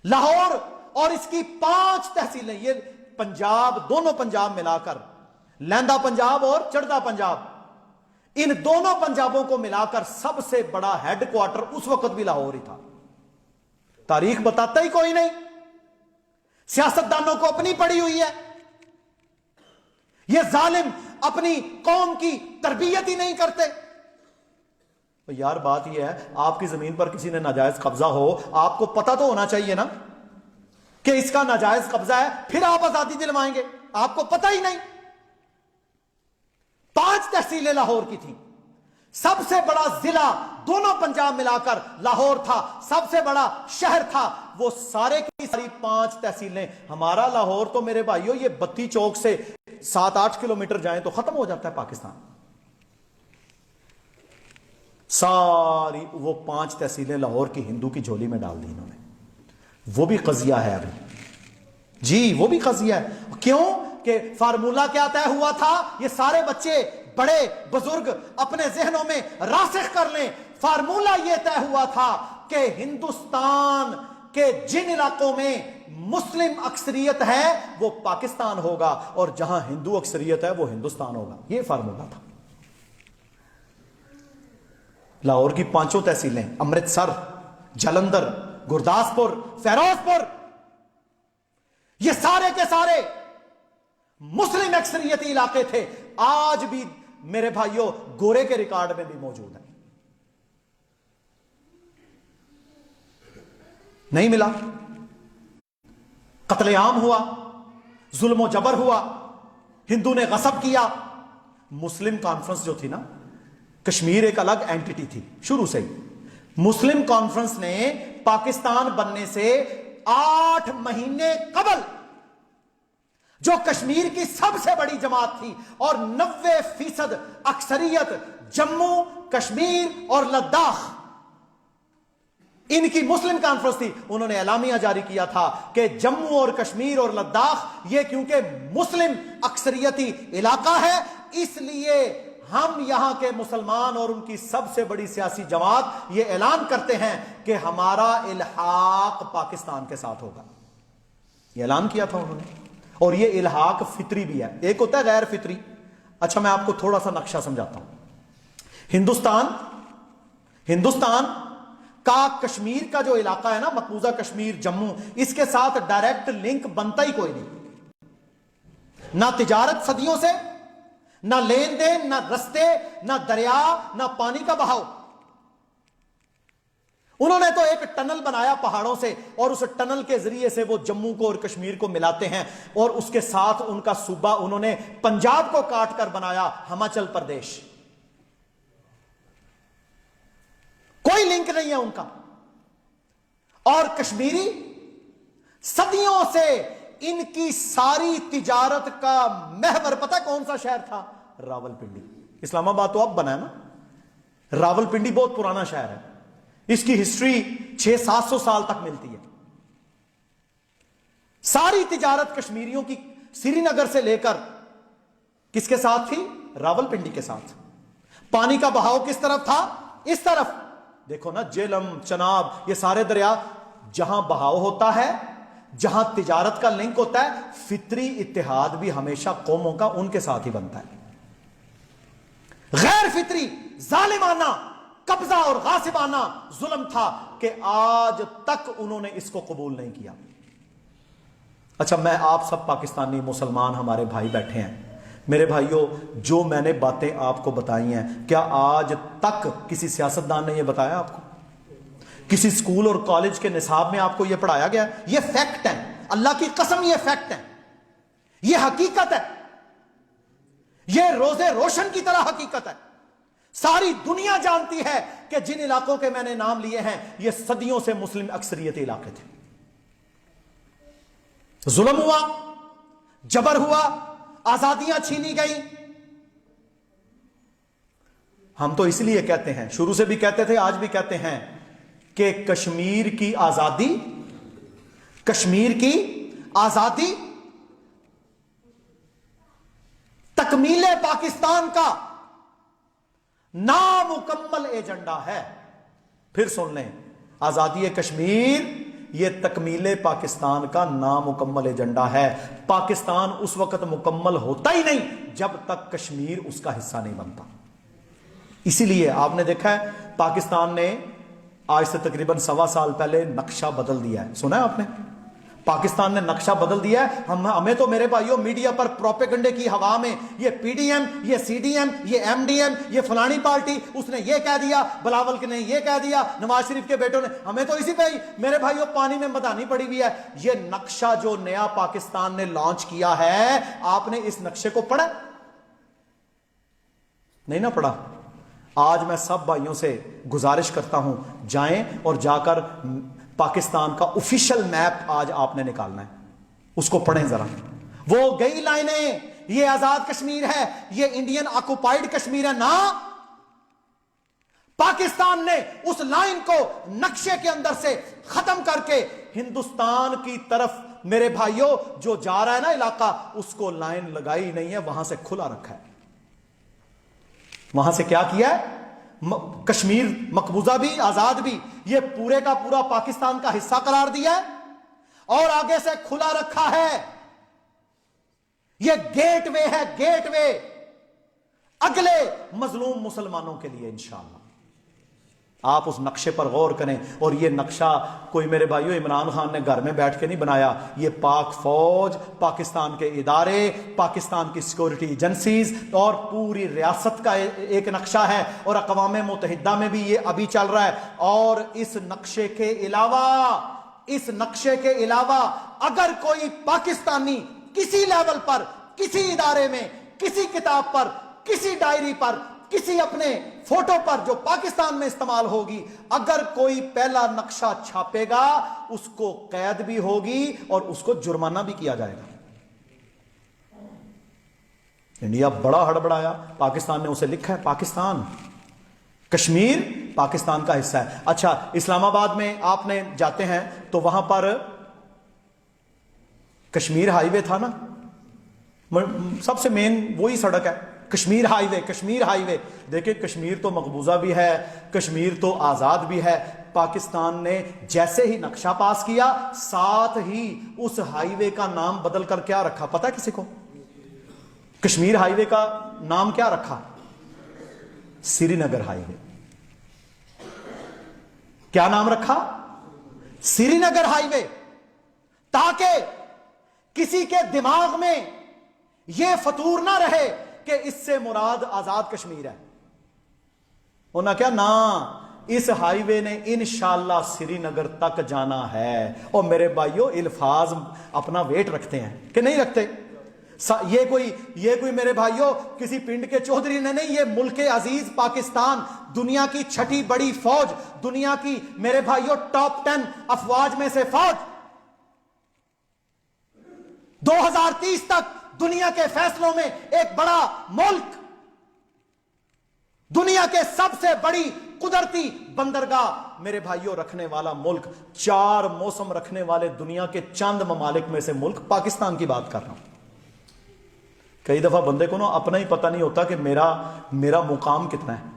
لاہور اور اس کی 5 تحصیلیں، یہ پنجاب، دونوں پنجاب ملا کر، لہندا پنجاب اور چڑھدا پنجاب، ان دونوں پنجابوں کو ملا کر سب سے بڑا ہیڈ کوارٹر اس وقت بھی لاہور ہی تھا. تاریخ بتاتا ہی کوئی نہیں. سیاستدانوں کو اپنی پڑی ہوئی ہے. یہ ظالم اپنی قوم کی تربیت ہی نہیں کرتے. یار بات یہ ہے، آپ کی زمین پر کسی نے ناجائز قبضہ ہو، آپ کو پتہ تو ہونا چاہیے نا کہ اس کا ناجائز قبضہ ہے، پھر آپ آزادی دلوائیں گے. آپ کو پتہ ہی نہیں. 5 تحصیلیں لاہور کی تھیں. سب سے بڑا ضلع دونوں پنجاب ملا کر لاہور تھا، سب سے بڑا شہر تھا. وہ سارے کی ساری 5 تحصیلیں. ہمارا لاہور تو میرے بھائیوں یہ 32 چوک سے 7-8 کلومیٹر جائیں تو ختم ہو جاتا ہے پاکستان. ساری وہ 5 تحصیلیں لاہور کی ہندو کی جھولی میں ڈال دی انہوں نے. وہ بھی قضیہ ہے ابھی جی، وہ بھی قضیہ ہے. کیوں کہ فارمولا کیا طے ہوا تھا؟ یہ سارے بچے بڑے بزرگ اپنے ذہنوں میں راسخ کر لیں. فارمولا یہ طے ہوا تھا کہ ہندوستان کے جن علاقوں میں مسلم اکثریت ہے وہ پاکستان ہوگا، اور جہاں ہندو اکثریت ہے وہ ہندوستان ہوگا. یہ فارمولا تھا. لاہور کی 5 تحصیلیں، امرتسر، جلندھر، گرداسپور، فیروز پور، یہ سارے کے سارے مسلم اکثریتی علاقے تھے. آج بھی میرے بھائیوں گورے کے ریکارڈ میں بھی موجود ہے. نہیں ملا. قتل عام ہوا، ظلم و جبر ہوا، ہندو نے غصب کیا. مسلم کانفرنس جو تھی نا، کشمیر ایک الگ اینٹیٹی تھی شروع سے ہی. مسلم کانفرنس نے پاکستان بننے سے 8 مہینے قبل جو کشمیر کی سب سے بڑی جماعت تھی اور 90% اکثریت جموں، کشمیر اور لداخ، ان کی مسلم کانفرنس تھی. انہوں نے اعلامیہ جاری کیا تھا کہ جموں اور کشمیر اور لداخ یہ کیونکہ مسلم اکثریتی علاقہ ہے، اس لیے ہم یہاں کے مسلمان اور ان کی سب سے بڑی سیاسی جماعت یہ اعلان کرتے ہیں کہ ہمارا الحاق پاکستان کے ساتھ ہوگا. یہ اعلان کیا تھا انہوں نے. اور یہ الحاق فطری بھی ہے. ایک ہوتا ہے غیر فطری. اچھا میں آپ کو تھوڑا سا نقشہ سمجھاتا ہوں. ہندوستان کا کشمیر کا جو علاقہ ہے نا، مقبوضہ کشمیر، جموں، اس کے ساتھ ڈائریکٹ لنک بنتا ہی کوئی نہیں. نہ تجارت صدیوں سے، نہ لین دین، نہ رستے، نہ دریا، نہ پانی کا بہاؤ. انہوں نے تو ایک ٹنل بنایا پہاڑوں سے، اور اس ٹنل کے ذریعے سے وہ جموں کو اور کشمیر کو ملاتے ہیں، اور اس کے ساتھ ان کا صوبہ انہوں نے پنجاب کو کاٹ کر بنایا ہماچل پردیش. کوئی لنک نہیں ہے ان کا. اور کشمیری صدیوں سے ان کی ساری تجارت کا محور پتہ کون سا شہر تھا؟ راولپنڈی. اسلام آباد تو اب بنا ہے نا. راولپنڈی بہت پرانا شہر ہے. اس کی ہسٹری 600-700 سال تک ملتی ہے. ساری تجارت کشمیریوں کی سری نگر سے لے کر کس کے ساتھ تھی؟ راولپنڈی کے ساتھ. پانی کا بہاؤ کس طرف تھا؟ اس طرف. دیکھو نا، جیلم، چناب، یہ سارے دریا جہاں بہاؤ ہوتا ہے، جہاں تجارت کا لنک ہوتا ہے، فطری اتحاد بھی ہمیشہ قوموں کا ان کے ساتھ ہی بنتا ہے. غیر فطری ظالمانہ قبضہ اور غاصبانہ ظلم تھا کہ آج تک انہوں نے اس کو قبول نہیں کیا. اچھا میں آپ سب پاکستانی مسلمان ہمارے بھائی بیٹھے ہیں، میرے بھائیوں، جو میں نے باتیں آپ کو بتائی ہیں، کیا آج تک کسی سیاستدان نے یہ بتایا آپ کو؟ کسی اسکول اور کالج کے نصاب میں آپ کو یہ پڑھایا گیا؟ یہ فیکٹ ہے. اللہ کی قسم یہ فیکٹ ہے، یہ حقیقت ہے، یہ روزے روشن کی طرح حقیقت ہے. ساری دنیا جانتی ہے کہ جن علاقوں کے میں نے نام لیے ہیں یہ صدیوں سے مسلم اکثریتی علاقے تھے. ظلم ہوا، جبر ہوا، آزادیاں چھینی گئیں. ہم تو اس لیے کہتے ہیں، شروع سے بھی کہتے تھے، آج بھی کہتے ہیں کہ کشمیر کی آزادی، کشمیر کی آزادی تکمیل پاکستان کا نامکمل ایجنڈا ہے. پھر سن لیں، آزادی کشمیر یہ تکمیل پاکستان کا نامکمل ایجنڈا ہے. پاکستان اس وقت مکمل ہوتا ہی نہیں جب تک کشمیر اس کا حصہ نہیں بنتا. اسی لیے آپ نے دیکھا ہے پاکستان نے آج سے تقریباً 1.25 سال پہلے نقشہ بدل دیا ہے. سنا ہے آپ نے؟ پاکستان نے نقشہ بدل دیا ہے. ہمیں تو میرے بھائیوں میڈیا پر پروپیگنڈے کی ہوا میں یہ پی ڈی ایم، یہ سی ڈی ایم، یہ ایم ڈی ایم، یہ فلانی پارٹی، اس نے یہ کہہ دیا، بلاول نے یہ کہہ دیا، نواز شریف کے بیٹوں نے، ہمیں تو اسی پہ میرے بھائیوں پانی میں مدانی پڑی ہوئی ہے. یہ نقشہ جو نیا پاکستان نے لانچ کیا ہے، آپ نے اس نقشے کو پڑھا؟ نہیں نہ پڑھا. آج میں سب بھائیوں سے گزارش کرتا ہوں، جائیں اور جا کر پاکستان کا آفیشیل میپ آج آپ نے نکالنا ہے، اس کو پڑھیں ذرا. وہ گئی لائنیں، یہ آزاد کشمیر ہے، یہ انڈین آکوپائیڈ کشمیر ہے نا. پاکستان نے اس لائن کو نقشے کے اندر سے ختم کر کے ہندوستان کی طرف میرے بھائیوں جو جا رہا ہے نا علاقہ، اس کو لائن لگائی نہیں ہے، وہاں سے کھلا رکھا ہے. وہاں سے کیا کیا ہے؟ کشمیر مقبوضہ بھی، آزاد بھی، یہ پورے کا پورا پاکستان کا حصہ قرار دیا ہے اور آگے سے کھلا رکھا ہے. یہ گیٹ وے ہے، گیٹ وے اگلے مظلوم مسلمانوں کے لیے. انشاءاللہ آپ اس نقشے پر غور کریں. اور یہ نقشہ کوئی میرے بھائیوں عمران خان نے گھر میں بیٹھ کے نہیں بنایا، یہ پاک فوج، پاکستان کے ادارے، پاکستان کی سیکورٹی ایجنسیز اور پوری ریاست کا ایک نقشہ ہے. اور اقوام متحدہ میں بھی یہ ابھی چل رہا ہے. اور اس نقشے کے علاوہ اگر کوئی پاکستانی کسی لیول پر، کسی ادارے میں، کسی کتاب پر، کسی ڈائری پر، کسی اپنے فوٹو پر جو پاکستان میں استعمال ہوگی، اگر کوئی پہلا نقشہ چھاپے گا اس کو قید بھی ہوگی اور اس کو جرمانہ بھی کیا جائے گا. انڈیا بڑا ہڑبڑایا، پاکستان نے اسے لکھا ہے پاکستان، کشمیر پاکستان کا حصہ ہے. اچھا اسلام آباد میں آپ نے جاتے ہیں تو وہاں پر کشمیر ہائی وے تھا نا، سب سے مین وہی سڑک ہے. کشمیر ہائی وے، کشمیر ہائی وے. دیکھیں کشمیر تو مقبوضہ بھی ہے، کشمیر تو آزاد بھی ہے. پاکستان نے جیسے ہی نقشہ پاس کیا ساتھ ہی اس ہائی وے کا نام بدل کر کیا رکھا پتہ ہے کسی کو؟ کشمیر ہائی وے کا نام کیا رکھا؟ سری نگر ہائی وے. کیا نام رکھا؟ سری نگر ہائی وے، تاکہ کسی کے دماغ میں یہ فطور نہ رہے کہ اس سے مراد آزاد کشمیر ہے. ہونا کیا نا، اس ہائی وے نے انشاءاللہ سری نگر تک جانا ہے. اور میرے بھائیوں الفاظ اپنا ویٹ رکھتے ہیں کہ نہیں رکھتے؟ یہ کوئی میرے بھائیوں کسی پنڈ کے چودھری نے نہیں، یہ ملک عزیز پاکستان، دنیا کی چھٹی بڑی فوج، دنیا کی میرے بھائیوں ٹاپ 10 افواج میں سے فوج، 2030 تک دنیا کے فیصلوں میں ایک بڑا ملک، دنیا کے سب سے بڑی قدرتی بندرگاہ میرے بھائیوں رکھنے والا ملک، 4 موسم رکھنے والے دنیا کے چند ممالک میں سے ملک، پاکستان کی بات کر رہا ہوں. کئی دفعہ بندے کو نا اپنا ہی پتہ نہیں ہوتا کہ میرا مقام کتنا ہے.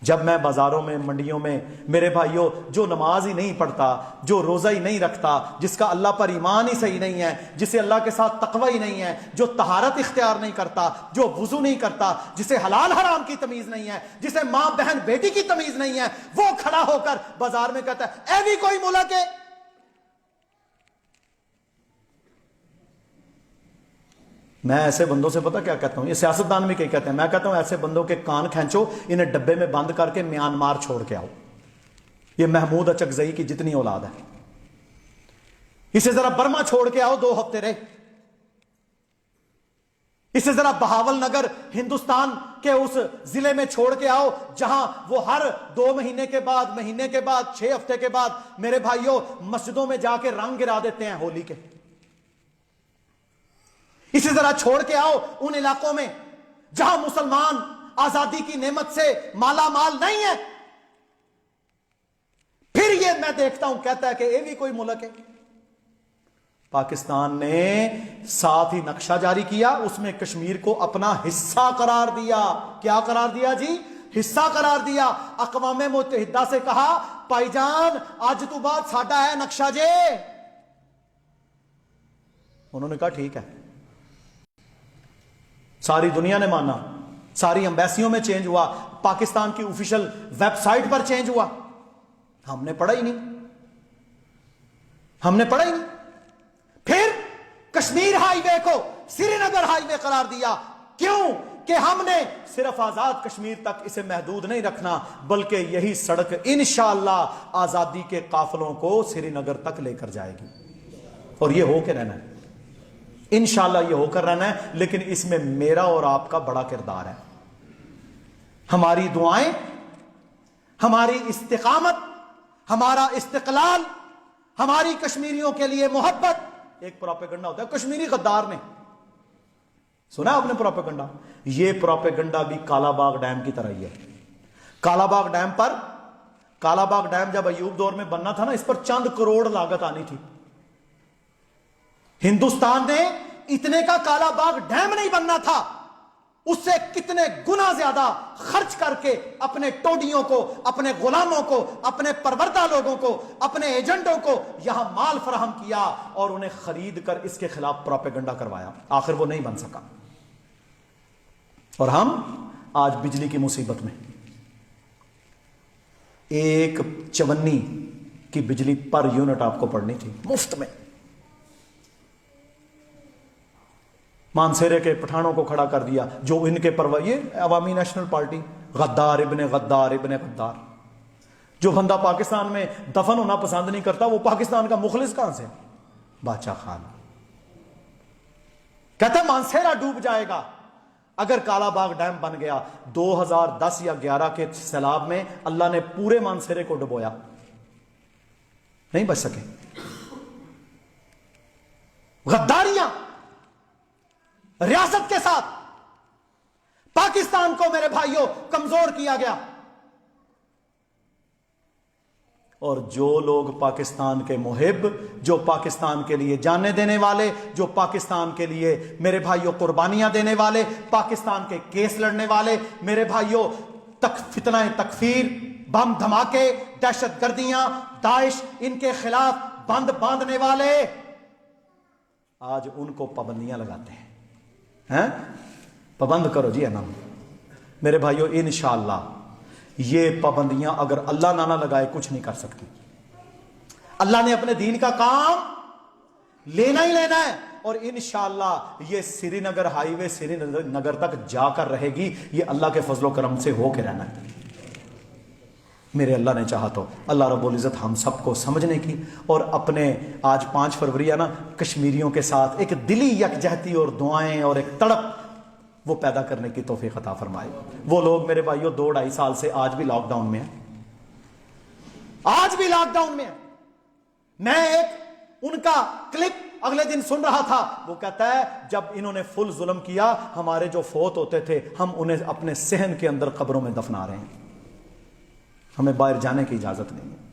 جب میں بازاروں میں، منڈیوں میں، میرے بھائیوں جو نماز ہی نہیں پڑھتا، جو روزہ ہی نہیں رکھتا، جس کا اللہ پر ایمان ہی صحیح نہیں ہے، جسے اللہ کے ساتھ تقوی ہی نہیں ہے، جو طہارت اختیار نہیں کرتا، جو وضو نہیں کرتا، جسے حلال حرام کی تمیز نہیں ہے، جسے ماں بہن بیٹی کی تمیز نہیں ہے، وہ کھڑا ہو کر بازار میں کہتا ہے اے بھی کوئی ملک ہے. میں ایسے بندوں سے پتہ کیا کہتا ہوں، یہ سیاستدان بھی کئی کہتے ہیں، میں کہتا ہوں ایسے بندوں کے کان کھینچو، انہیں ڈبے میں بند کر کے میانمار چھوڑ کے آؤ. یہ محمود اچکزئی کی جتنی اولاد ہے، اسے ذرا برما چھوڑ کے آؤ، 2 ہفتے رہے. اسے ذرا بہاول نگر ہندوستان کے اس ضلع میں چھوڑ کے آؤ جہاں وہ ہر 2 مہینے کے بعد، مہینے کے بعد، 6 ہفتے کے بعد میرے بھائیوں مسجدوں میں جا کے رنگ گرا دیتے ہیں ہولی کے. اسے ذرا چھوڑ کے آؤ ان علاقوں میں جہاں مسلمان آزادی کی نعمت سے مالا مال نہیں ہے. پھر یہ میں دیکھتا ہوں کہتا ہے کہ یہ بھی کوئی ملک ہے. پاکستان نے ساتھ ہی نقشہ جاری کیا، اس میں کشمیر کو اپنا حصہ قرار دیا. کیا قرار دیا جی؟ حصہ قرار دیا. اقوام متحدہ سے کہا بھائی جان آج تو بعد ساڈا ہے نقشہ جے. انہوں نے کہا ٹھیک ہے. ساری دنیا نے مانا، ساری امبیسیوں میں چینج ہوا، پاکستان کی آفیشیل ویب سائٹ پر چینج ہوا. ہم نے پڑھا ہی نہیں، ہم نے پڑھا ہی نہیں. پھر کشمیر ہائی وے کو سری نگر ہائی وے قرار دیا. کیوں؟ کہ ہم نے صرف آزاد کشمیر تک اسے محدود نہیں رکھنا، بلکہ یہی سڑک انشاءاللہ آزادی کے قافلوں کو سری نگر تک لے کر جائے گی. اور یہ ہو کے رہنا ہے، انشاءاللہ یہ ہو کر رہنا ہے. لیکن اس میں میرا اور آپ کا بڑا کردار ہے. ہماری دعائیں، ہماری استقامت، ہمارا استقلال، ہماری کشمیریوں کے لیے محبت. ایک پروپیگنڈا ہوتا ہے کشمیری غدار نے، سنا آپ نے پروپیگنڈا؟ یہ پروپیگنڈا بھی کالا باغ ڈیم کی طرح ہی ہے. کالا باغ ڈیم جب ایوب دور میں بننا تھا نا، اس پر چند کروڑ لاگت آنی تھی. ہندوستان نے اتنے کا کالا باغ ڈیم نہیں بننا تھا، اس سے کتنے گنا زیادہ خرچ کر کے اپنے ٹوڈیوں کو، اپنے غلاموں کو، اپنے پروردہ لوگوں کو، اپنے ایجنٹوں کو یہاں مال فراہم کیا اور انہیں خرید کر اس کے خلاف پروپیگنڈا کروایا. آخر وہ نہیں بن سکا. اور ہم آج بجلی کی مصیبت میں، 1.54 کی بجلی پر یونٹ آپ کو پڑنی تھی مفت میں. مانسیرے کے پٹھانوں کو کھڑا کر دیا جو ان کے یہ عوامی نیشنل پارٹی، غدار ابن غدار ابن غدار. جو بندہ پاکستان میں دفن ہونا پسند نہیں کرتا وہ پاکستان کا مخلص کہاں سے؟ بادشاہ خان کہتا مانسیرا ڈوب جائے گا اگر کالا باغ ڈیم بن گیا. 2010 یا 11 کے سیلاب میں اللہ نے پورے مانسیرے کو ڈبویا، نہیں بچ سکے. غداریاں ریاست کے ساتھ پاکستان کو میرے بھائیوں کمزور کیا گیا. اور جو لوگ پاکستان کے محب، جو پاکستان کے لیے جانیں دینے والے، جو پاکستان کے لیے میرے بھائیوں قربانیاں دینے والے، پاکستان کے کیس لڑنے والے، میرے بھائیوں فتنہ تکفیر، بم دھماکے، دہشت گردیاں، داعش، ان کے خلاف بند باندھنے والے، آج ان کو پابندیاں لگاتے ہیں۔ پابند کرو جی انام۔ میرے بھائیوں انشاءاللہ یہ پابندیاں اگر اللہ نہ لگائے کچھ نہیں کر سکتی۔ اللہ نے اپنے دین کا کام لینا ہی لینا ہے، اور انشاءاللہ یہ سری نگر ہائی وے سری نگر تک جا کر رہے گی، یہ اللہ کے فضل و کرم سے ہو کے رہنا ہے۔ میرے اللہ نے چاہا تو اللہ رب العزت ہم سب کو سمجھنے کی اور اپنے آج 5 فروری ہے نا، کشمیریوں کے ساتھ ایک دلی یکجہتی اور دعائیں اور ایک تڑپ وہ پیدا کرنے کی توفیق عطا فرمائے۔ وہ لوگ میرے بھائیوں 2-2.5 سال سے آج بھی لاک ڈاؤن میں ہیں، آج بھی لاک ڈاؤن میں ہیں۔ میں ایک ان کا کلپ اگلے دن سن رہا تھا، وہ کہتا ہے جب انہوں نے فل ظلم کیا، ہمارے جو فوت ہوتے تھے ہم انہیں اپنے صحن کے اندر قبروں میں دفنا رہے ہیں، ہمیں باہر جانے کی اجازت نہیں ہے۔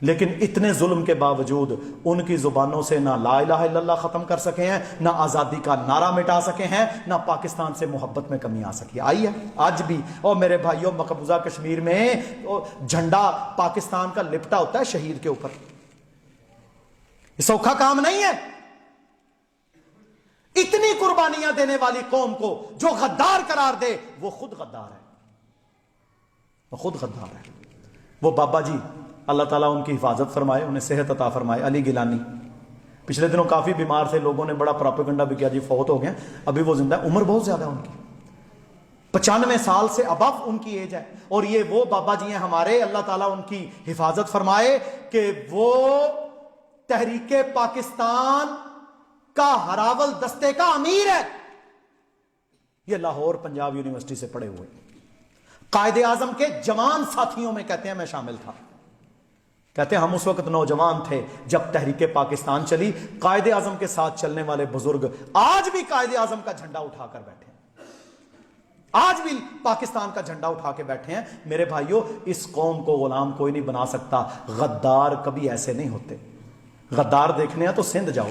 لیکن اتنے ظلم کے باوجود ان کی زبانوں سے نہ لا الہ الا اللہ ختم کر سکے ہیں، نہ آزادی کا نعرہ مٹا سکے ہیں، نہ پاکستان سے محبت میں کمی آ سکی آئی ہے آج بھی۔ اور میرے بھائیوں مقبوضہ کشمیر میں جھنڈا پاکستان کا لپٹا ہوتا ہے شہید کے اوپر، یہ سوکھا کام نہیں ہے۔ اتنی قربانیاں دینے والی قوم کو جو غدار قرار دے وہ خود غدار ہے، وہ خود غدار ہے۔ وہ بابا جی اللہ تعالیٰ ان کی حفاظت فرمائے، انہیں صحت عطا فرمائے، علی گیلانی پچھلے دنوں کافی بیمار تھے، لوگوں نے بڑا پروپیگنڈا بھی کیا جی فوت ہو گئے، ابھی وہ زندہ ہے، عمر بہت زیادہ ہے ان کی، 95 سال سے ابو ان کی ایج ہے۔ اور یہ وہ بابا جی ہیں ہمارے، اللہ تعالیٰ ان کی حفاظت فرمائے کہ وہ تحریک پاکستان کا ہراول دستے کا امیر ہے۔ یہ لاہور پنجاب یونیورسٹی سے پڑھے ہوئے، قائد اعظم کے جوان ساتھیوں میں کہتے ہیں میں شامل تھا، کہتے ہیں ہم اس وقت نوجوان تھے جب تحریک پاکستان چلی، قائد اعظم کے ساتھ چلنے والے بزرگ آج بھی قائد اعظم کا جھنڈا اٹھا کر بیٹھے ہیں، آج بھی پاکستان کا جھنڈا اٹھا کے بیٹھے ہیں۔ میرے بھائیوں اس قوم کو غلام کوئی نہیں بنا سکتا، غدار کبھی ایسے نہیں ہوتے۔ غدار دیکھنے ہیں تو سندھ جاؤ،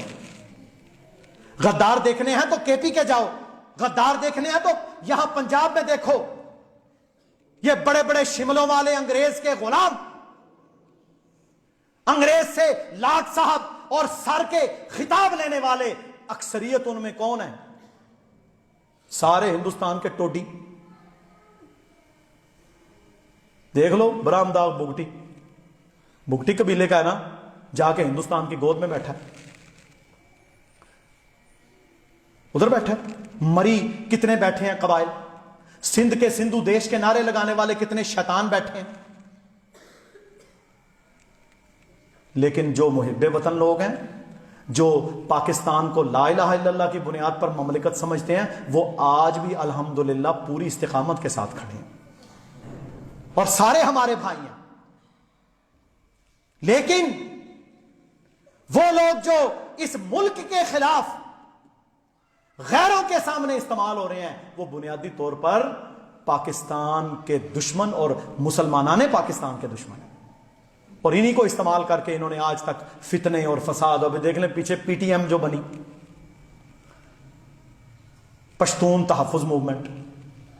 غدار دیکھنے ہیں تو کے پی کے جاؤ، غدار دیکھنے ہیں تو یہاں پنجاب میں دیکھو، یہ بڑے بڑے شملوں والے انگریز کے غلام، انگریز سے لاٹ صاحب اور سر کے خطاب لینے والے، اکثریت ان میں کون ہے؟ سارے ہندوستان کے ٹوڈی۔ دیکھ لو برامداغ بگٹی، بگٹی قبیلے کا ہے نا، جا کے ہندوستان کی گود میں بیٹھا ہے، ادھر بیٹھا ہے۔ مری کتنے بیٹھے ہیں قبائل، سندھ کے سندھو دیش کے نعرے لگانے والے کتنے شیطان بیٹھے ہیں۔ لیکن جو محب وطن لوگ ہیں، جو پاکستان کو لا الہ الا اللہ کی بنیاد پر مملکت سمجھتے ہیں، وہ آج بھی الحمدللہ پوری استقامت کے ساتھ کھڑے ہیں اور سارے ہمارے بھائی ہیں۔ لیکن وہ لوگ جو اس ملک کے خلاف غیروں کے سامنے استعمال ہو رہے ہیں، وہ بنیادی طور پر پاکستان کے دشمن اور مسلمانان پاکستان کے دشمن ہیں، اور انہی کو استعمال کر کے انہوں نے آج تک فتنے اور فساد، ابھی دیکھ لیں پیچھے پی ٹی ایم جو بنی، پشتون تحفظ موومنٹ،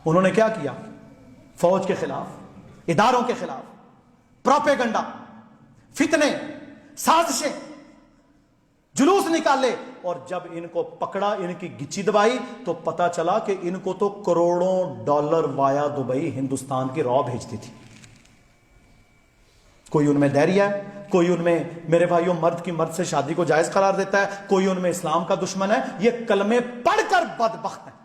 انہوں نے کیا کیا؟ فوج کے خلاف، اداروں کے خلاف پروپیگنڈا، فتنے، سازشیں، جلوس نکالے، اور جب ان کو پکڑا، ان کی گچی دبائی، تو پتا چلا کہ ان کو تو کروڑوں ڈالر وایا دبئی ہندوستان کی رو بھیجتی تھی۔ کوئی ان میں دہریہ ہے، کوئی ان میں میرے بھائیوں مرد کی مرد سے شادی کو جائز قرار دیتا ہے، کوئی ان میں اسلام کا دشمن ہے۔ یہ کلمے پڑھ کر بدبخت ہیں،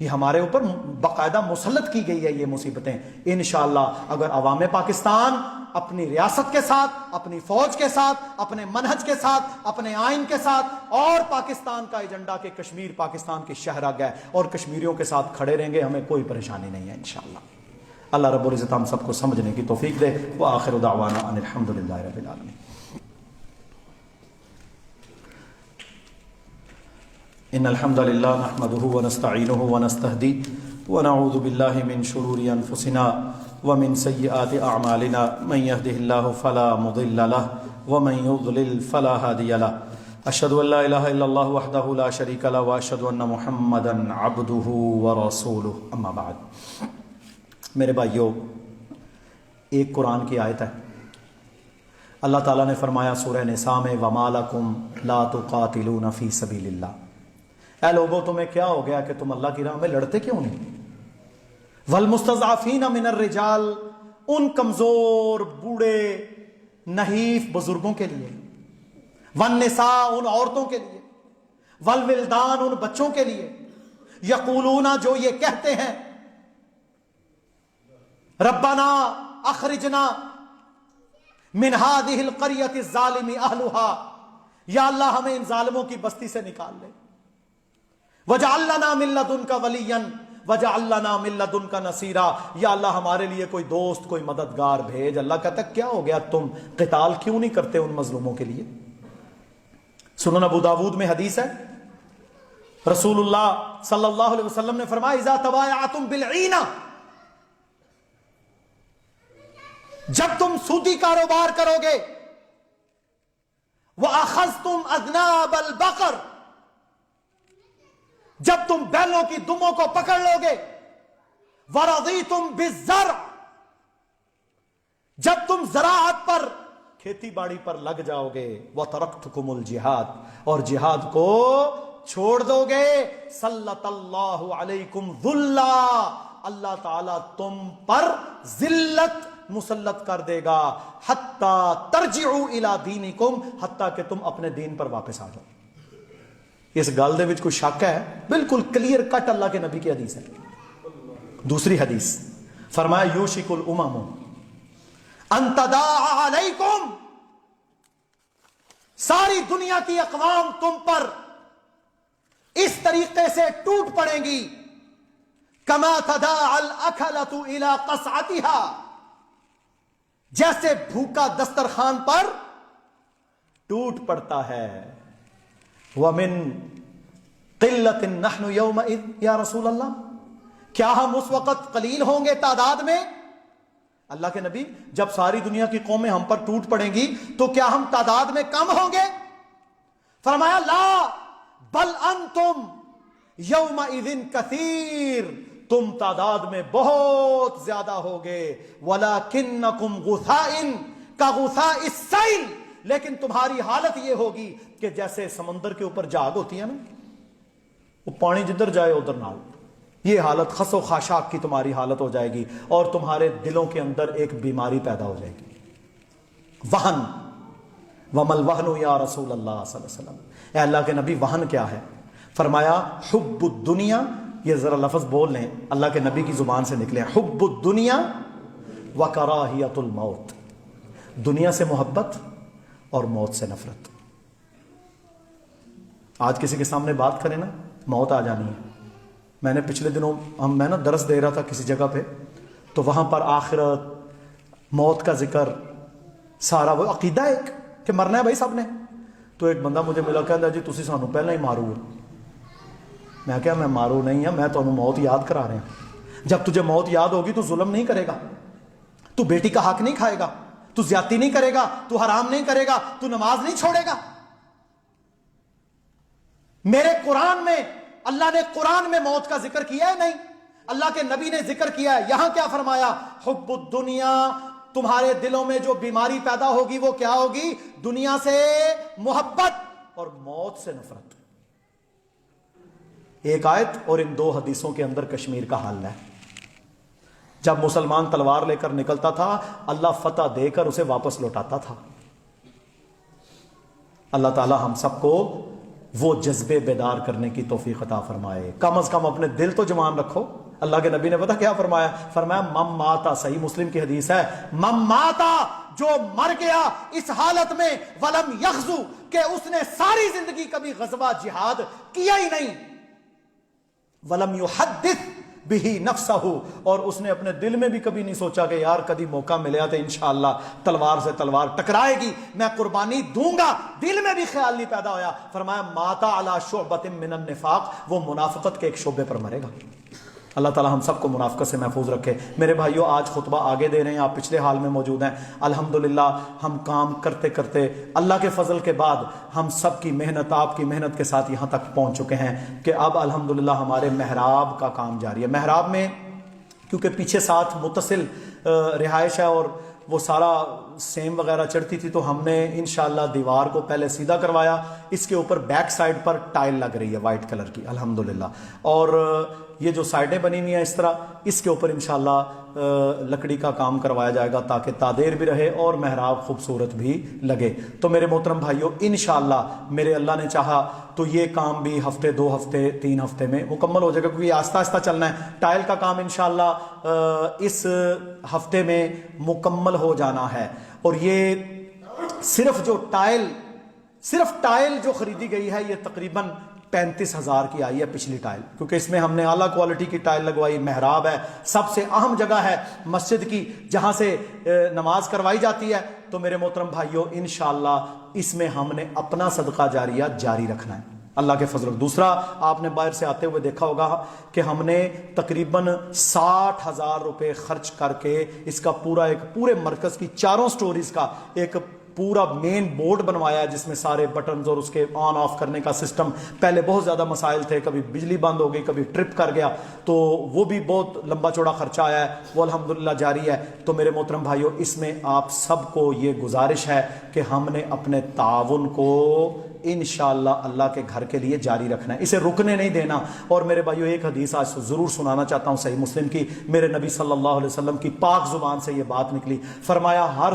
یہ ہمارے اوپر باقاعدہ مسلط کی گئی ہے یہ مصیبتیں۔ انشاءاللہ اگر عوام پاکستان اپنی ریاست کے ساتھ، اپنی فوج کے ساتھ، اپنے منہج کے ساتھ، اپنے آئین کے ساتھ، اور پاکستان کا ایجنڈا کہ کشمیر پاکستان کی شہرگ ہے، اور کشمیریوں کے ساتھ کھڑے رہیں گے، ہمیں کوئی پریشانی نہیں ہے انشاءاللہ۔ اللہ رب العزت ہم سب کو سمجھنے کی توفیق دے۔ وآخر دعوانا ان الحمدللہ رب العالمین۔ ان الحمد للہ نحمده ونستعینه ونستهدیه ونعوذ باللہ من شرور انفسنا ومن سيئات أعمالنا من يهده الله فلا مضل له ومن يضلل فلا هادي له أشهد أن لا إله إلا الله وحده لا شريك له وأشهد أن محمدا عبده ورسوله أما بعد. میرے بھائیو، ایک قرآن کی آیت ہے. اللہ تعالیٰ نے فرمایا سورہ نساء میں وَمَا لَكُمْ لَا تُقَاتِلُونَ فِي سَبِيلِ اللَّهِ. اے لوگوں تمہیں کیا ہو گیا کہ تم اللہ کی راہ میں لڑتے کیوں نہیں؟ وَالْمُسْتَضْعَفِينَ مِنَ الرِّجَالِ، ان کمزور بوڑھے نحیف بزرگوں کے لیے، وَالنِّسَاء ان عورتوں کے لیے، وَالْوِلْدَانُ ان بچوں کے لیے، یقولون جو یہ کہتے ہیں ربنا اخرجنا من هذه القرية الظالم اهلها، یا اللہ ہمیں ان ظالموں کی بستی سے نکال لے. وجعل لنا من لدنك وليا وجعل لنا من لدنك نصيرا، یا اللہ ہمارے لیے کوئی دوست کوئی مددگار بھیج. اللہ کہتا کیا ہو گیا تم قتال کیوں نہیں کرتے ان مظلوموں کے لیے؟ سنن ابو داود میں حدیث ہے، رسول اللہ صلی اللہ علیہ وسلم نے فرمایا اذا تبایعتم بالعینہ، جب تم سودی کاروبار کرو گے، وَأَخَذْتُمْ أَذْنَابَ الْبَقَرِ، جب تم بیلوں کی دموں کو پکڑ لو گے، وَرَضِيتُمْ بِالزَّرْعِ، جب تم زراعت پر کھیتی باڑی پر لگ جاؤ گے، وَتَرَكْتُكُمُ الْجِهَادِ، اور جہاد کو چھوڑ دو گے، سَلَّطَ اللَّهُ عَلَيْكُمْ ذُلًّا، اللہ تعالیٰ تم پر ذلت مسلط کر دے گا، حتیٰ ترجعوا الی دینکم، حتیٰ کہ تم اپنے دین پر واپس آ جاؤ. اس گل دے وچ کوئی شک ہے؟ بالکل کلیئر کٹ اللہ کے نبی کی حدیث ہے. دوسری حدیث فرمایا یوشک الامم ان تداعى علیکم، ساری دنیا کی اقوام تم پر اس طریقے سے ٹوٹ پڑیں گی کما تداعى الاکلۃ الی قصعتها، جیسے بھوکا دسترخوان پر ٹوٹ پڑتا ہے. وَمِن قِلَّةٍ نَحْنُ يَوْمَئِذٍ یا رسول اللہ، کیا ہم اس وقت قلیل ہوں گے تعداد میں؟ اللہ کے نبی جب ساری دنیا کی قومیں ہم پر ٹوٹ پڑیں گی تو کیا ہم تعداد میں کم ہوں گے؟ فرمایا لا بل انتم یومئذ کثیر، تم تعداد میں بہت زیادہ ہوگے. وَلَكِنَّكُمْ غُثَاءٍ كَغُثَاءِ السَّيْلِ، لیکن تمہاری حالت یہ ہوگی کہ جیسے سمندر کے اوپر جھاگ ہوتی ہے نا، وہ پانی جدھر جائے ادھر نہ ہو، یہ حالت خس و خاشاک کی تمہاری حالت ہو جائے گی، اور تمہارے دلوں کے اندر ایک بیماری پیدا ہو جائے گی، وہن. وَمَا الْوَهْنُ یا رسول اللہ صلی اللہ علیہ وسلم، اے اللہ کے نبی وہن کیا ہے؟ فرمایا حب الدنیا، یہ ذرا لفظ بول لیں اللہ کے نبی کی زبان سے نکلے، حب الدنیا وکراہیت الموت، دنیا سے محبت اور موت سے نفرت. آج کسی کے سامنے بات کریں نا موت آ جانی ہے. میں نے پچھلے دنوں میں نا درس دے رہا تھا کسی جگہ پہ، تو وہاں پر آخرت موت کا ذکر سارا، وہ عقیدہ ایک کہ مرنا ہے بھائی سب نے. تو ایک بندہ مجھے ملا کہتا جی تسی سانو پہلے ہی مارو ہو. میں کہا میں مارو نہیں ہاں، میں تو موت یاد کرا رہے ہیں. جب تجھے موت یاد ہوگی تو ظلم نہیں کرے گا، تو بیٹی کا حق نہیں کھائے گا، تو زیادتی نہیں کرے گا، تو حرام نہیں کرے گا، تو نماز نہیں چھوڑے گا. میرے قرآن میں اللہ نے قرآن میں موت کا ذکر کیا ہے؟ نہیں. اللہ کے نبی نے ذکر کیا ہے. یہاں کیا فرمایا؟ حب الدنیا، تمہارے دلوں میں جو بیماری پیدا ہوگی وہ کیا ہوگی؟ دنیا سے محبت اور موت سے نفرت. ایک آیت اور ان دو حدیثوں کے اندر کشمیر کا حل ہے. جب مسلمان تلوار لے کر نکلتا تھا اللہ فتح دے کر اسے واپس لوٹاتا تھا. اللہ تعالی ہم سب کو وہ جذبے بیدار کرنے کی توفیق عطا فرمائے. کم از کم اپنے دل تو جوان رکھو. اللہ کے نبی نے پتا کیا فرمایا؟ فرمایا مم ماتا، صحیح مسلم کی حدیث ہے، مم ماتا، جو مر گیا اس حالت میں ولم یغزو، کہ اس نے ساری زندگی کبھی غزوہ جہاد کیا ہی نہیں، ولم یحدث بہی نفسہ، اور اس نے اپنے دل میں بھی کبھی نہیں سوچا کہ یار کبھی موقع ملیا تو انشاءاللہ تلوار سے تلوار ٹکرائے گی، میں قربانی دوں گا، دل میں بھی خیال نہیں پیدا ہویا. فرمایا ماتا علی شعبۃ من النفاق، وہ منافقت کے ایک شعبے پر مرے گا. اللہ تعالیٰ ہم سب کو منافقت سے محفوظ رکھے۔ میرے بھائیوں، آج خطبہ آگے دے رہے ہیں، آپ پچھلے حال میں موجود ہیں۔ الحمدللہ ہم کام کرتے کرتے اللہ کے فضل کے بعد ہم سب کی محنت، آپ کی محنت کے ساتھ یہاں تک پہنچ چکے ہیں کہ اب الحمدللہ ہمارے محراب کا کام جاری ہے۔ محراب میں کیونکہ پیچھے ساتھ متصل رہائش ہے اور وہ سارا سیم وغیرہ چڑھتی تھی، تو ہم نے انشاءاللہ دیوار کو پہلے سیدھا کروایا، اس کے اوپر بیک سائڈ پر ٹائل لگ رہی ہے وائٹ کلر کی الحمدللہ، اور یہ جو سائڈیں بنی ہوئی ہیں اس طرح، اس کے اوپر انشاءاللہ لکڑی کا کام کروایا جائے گا تاکہ تادیر بھی رہے اور محراب خوبصورت بھی لگے۔ تو میرے محترم بھائیوں، انشاءاللہ میرے اللہ نے چاہا تو یہ کام بھی ہفتے، 2 ہفتے، 3 ہفتے میں مکمل ہو جائے گا، کیونکہ یہ آہستہ آہستہ چلنا ہے۔ ٹائل کا کام انشاءاللہ اس ہفتے میں مکمل ہو جانا ہے، اور یہ صرف ٹائل جو خریدی گئی ہے یہ تقریباً 35,000 کی آئی ہے پچھلی ٹائل، کیونکہ اس میں ہم نے اعلیٰ کوالٹی کی ٹائل لگوائی۔ محراب ہے، سب سے اہم جگہ ہے مسجد کی جہاں سے نماز کروائی جاتی ہے، تو میرے محترم بھائیوں انشاءاللہ اس میں ہم نے اپنا صدقہ جاریہ جاری رکھنا ہے اللہ کے فضل۔ دوسرا، آپ نے باہر سے آتے ہوئے دیکھا ہوگا کہ ہم نے تقریباً 60,000 روپے خرچ کر کے اس کا پورے مرکز کی 4 سٹوریز کا ایک پورا مین بورڈ بنوایا ہے، جس میں سارے بٹنز اور اس کے آن آف کرنے کا سسٹم۔ پہلے بہت زیادہ مسائل تھے، کبھی بجلی بند ہو گئی، کبھی ٹرپ کر گیا، تو وہ بھی بہت لمبا چوڑا خرچہ آیا ہے، وہ الحمدللہ جاری ہے۔ تو میرے محترم بھائیوں، اس میں آپ سب کو یہ گزارش ہے کہ ہم نے اپنے تعاون کو انشاءاللہ اللہ کے گھر کے لیے جاری رکھنا ہے، اسے رکنے نہیں دینا۔ اور میرے بھائیو، ایک حدیث آج ضرور سنانا چاہتا ہوں صحیح مسلم کی، میرے نبی صلی اللہ علیہ وسلم کی پاک زبان سے یہ بات نکلی۔ فرمایا ہر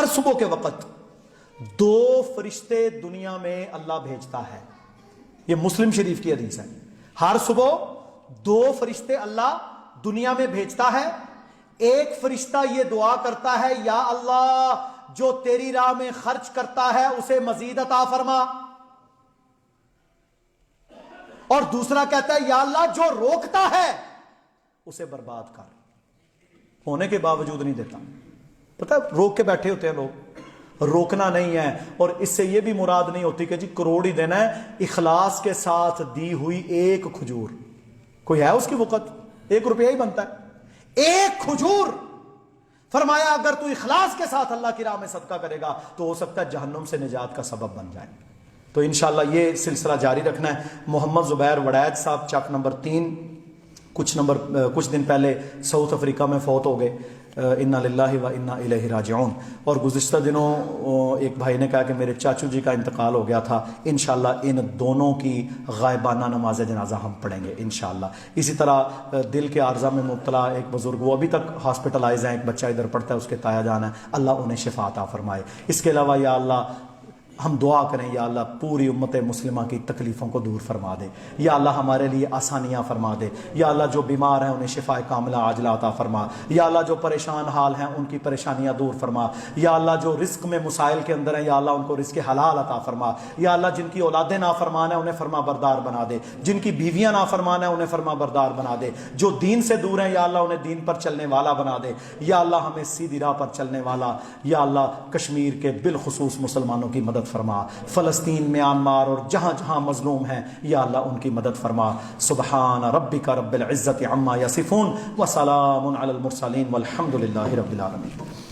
صبح کے وقت 2 فرشتے دنیا میں اللہ بھیجتا ہے، یہ مسلم شریف کی حدیث ہے۔ ہر صبح 2 فرشتے اللہ دنیا میں بھیجتا ہے۔ ایک فرشتہ یہ دعا کرتا ہے، یا اللہ جو تیری راہ میں خرچ کرتا ہے اسے مزید عطا فرما، اور دوسرا کہتا ہے یا اللہ جو روکتا ہے اسے برباد کر، ہونے کے باوجود نہیں دیتا۔ پتہ ہے روک کے بیٹھے ہوتے ہیں لوگ، روکنا نہیں ہے۔ اور اس سے یہ بھی مراد نہیں ہوتی کہ جی کروڑ ہی دینا ہے، اخلاص کے ساتھ دی ہوئی ایک کھجور، کوئی ہے اس کی وقت 1 روپیہ ہی بنتا ہے، 1 کھجور۔ فرمایا اگر تو اخلاص کے ساتھ اللہ کی راہ میں صدقہ کرے گا تو ہو سکتا ہے جہنم سے نجات کا سبب بن جائے۔ تو انشاءاللہ یہ سلسلہ جاری رکھنا ہے۔ محمد زبیر وڑید صاحب چک نمبر 3 کچھ دن پہلے ساؤتھ افریقہ میں فوت ہو گئے، انا للہ و انا الیہ راجعون۔ اور گزشتہ دنوں ایک بھائی نے کہا کہ میرے چاچو جی کا انتقال ہو گیا تھا، انشاءاللہ ان دونوں کی غائبانہ نماز جنازہ ہم پڑھیں گے انشاءاللہ۔ اسی طرح دل کے عارضہ میں مبتلا ایک بزرگ، وہ ابھی تک ہاسپٹلائز ہیں، ایک بچہ ادھر پڑھتا ہے، اس کے تایا جان ہے، اللہ انہیں شفا عطا فرمائے۔ اس کے علاوہ یا اللہ ہم دعا کریں، یا اللہ پوری امت مسلمہ کی تکلیفوں کو دور فرما دے، یا اللہ ہمارے لیے آسانیاں فرما دے، یا اللہ جو بیمار ہیں انہیں شفاء کاملہ عاجلہ عطا فرما، یا اللہ جو پریشان حال ہیں ان کی پریشانیاں دور فرما، یا اللہ جو رزق میں مسائل کے اندر ہیں یا اللہ ان کو رزق حلال عطا فرما، یا اللہ جن کی اولادیں نافرمان ہیں انہیں فرما بردار بنا دے، جن کی بیویاں نافرمان ہیں انہیں فرما بردار بنا دے، جو دین سے دور ہیں یا اللہ انہیں دین پر چلنے والا بنا دے، یا اللہ ہمیں سیدھی راہ پر چلنے والا، یا اللہ کشمیر کے بالخصوص مسلمانوں کی مدد فرما، فلسطین، میانمار اور جہاں جہاں مظلوم ہیں یا اللہ ان کی مدد فرما۔ سبحان ربک رب العزت عما یصفون وسلام علی المرسلین والحمد للہ رب العالمین۔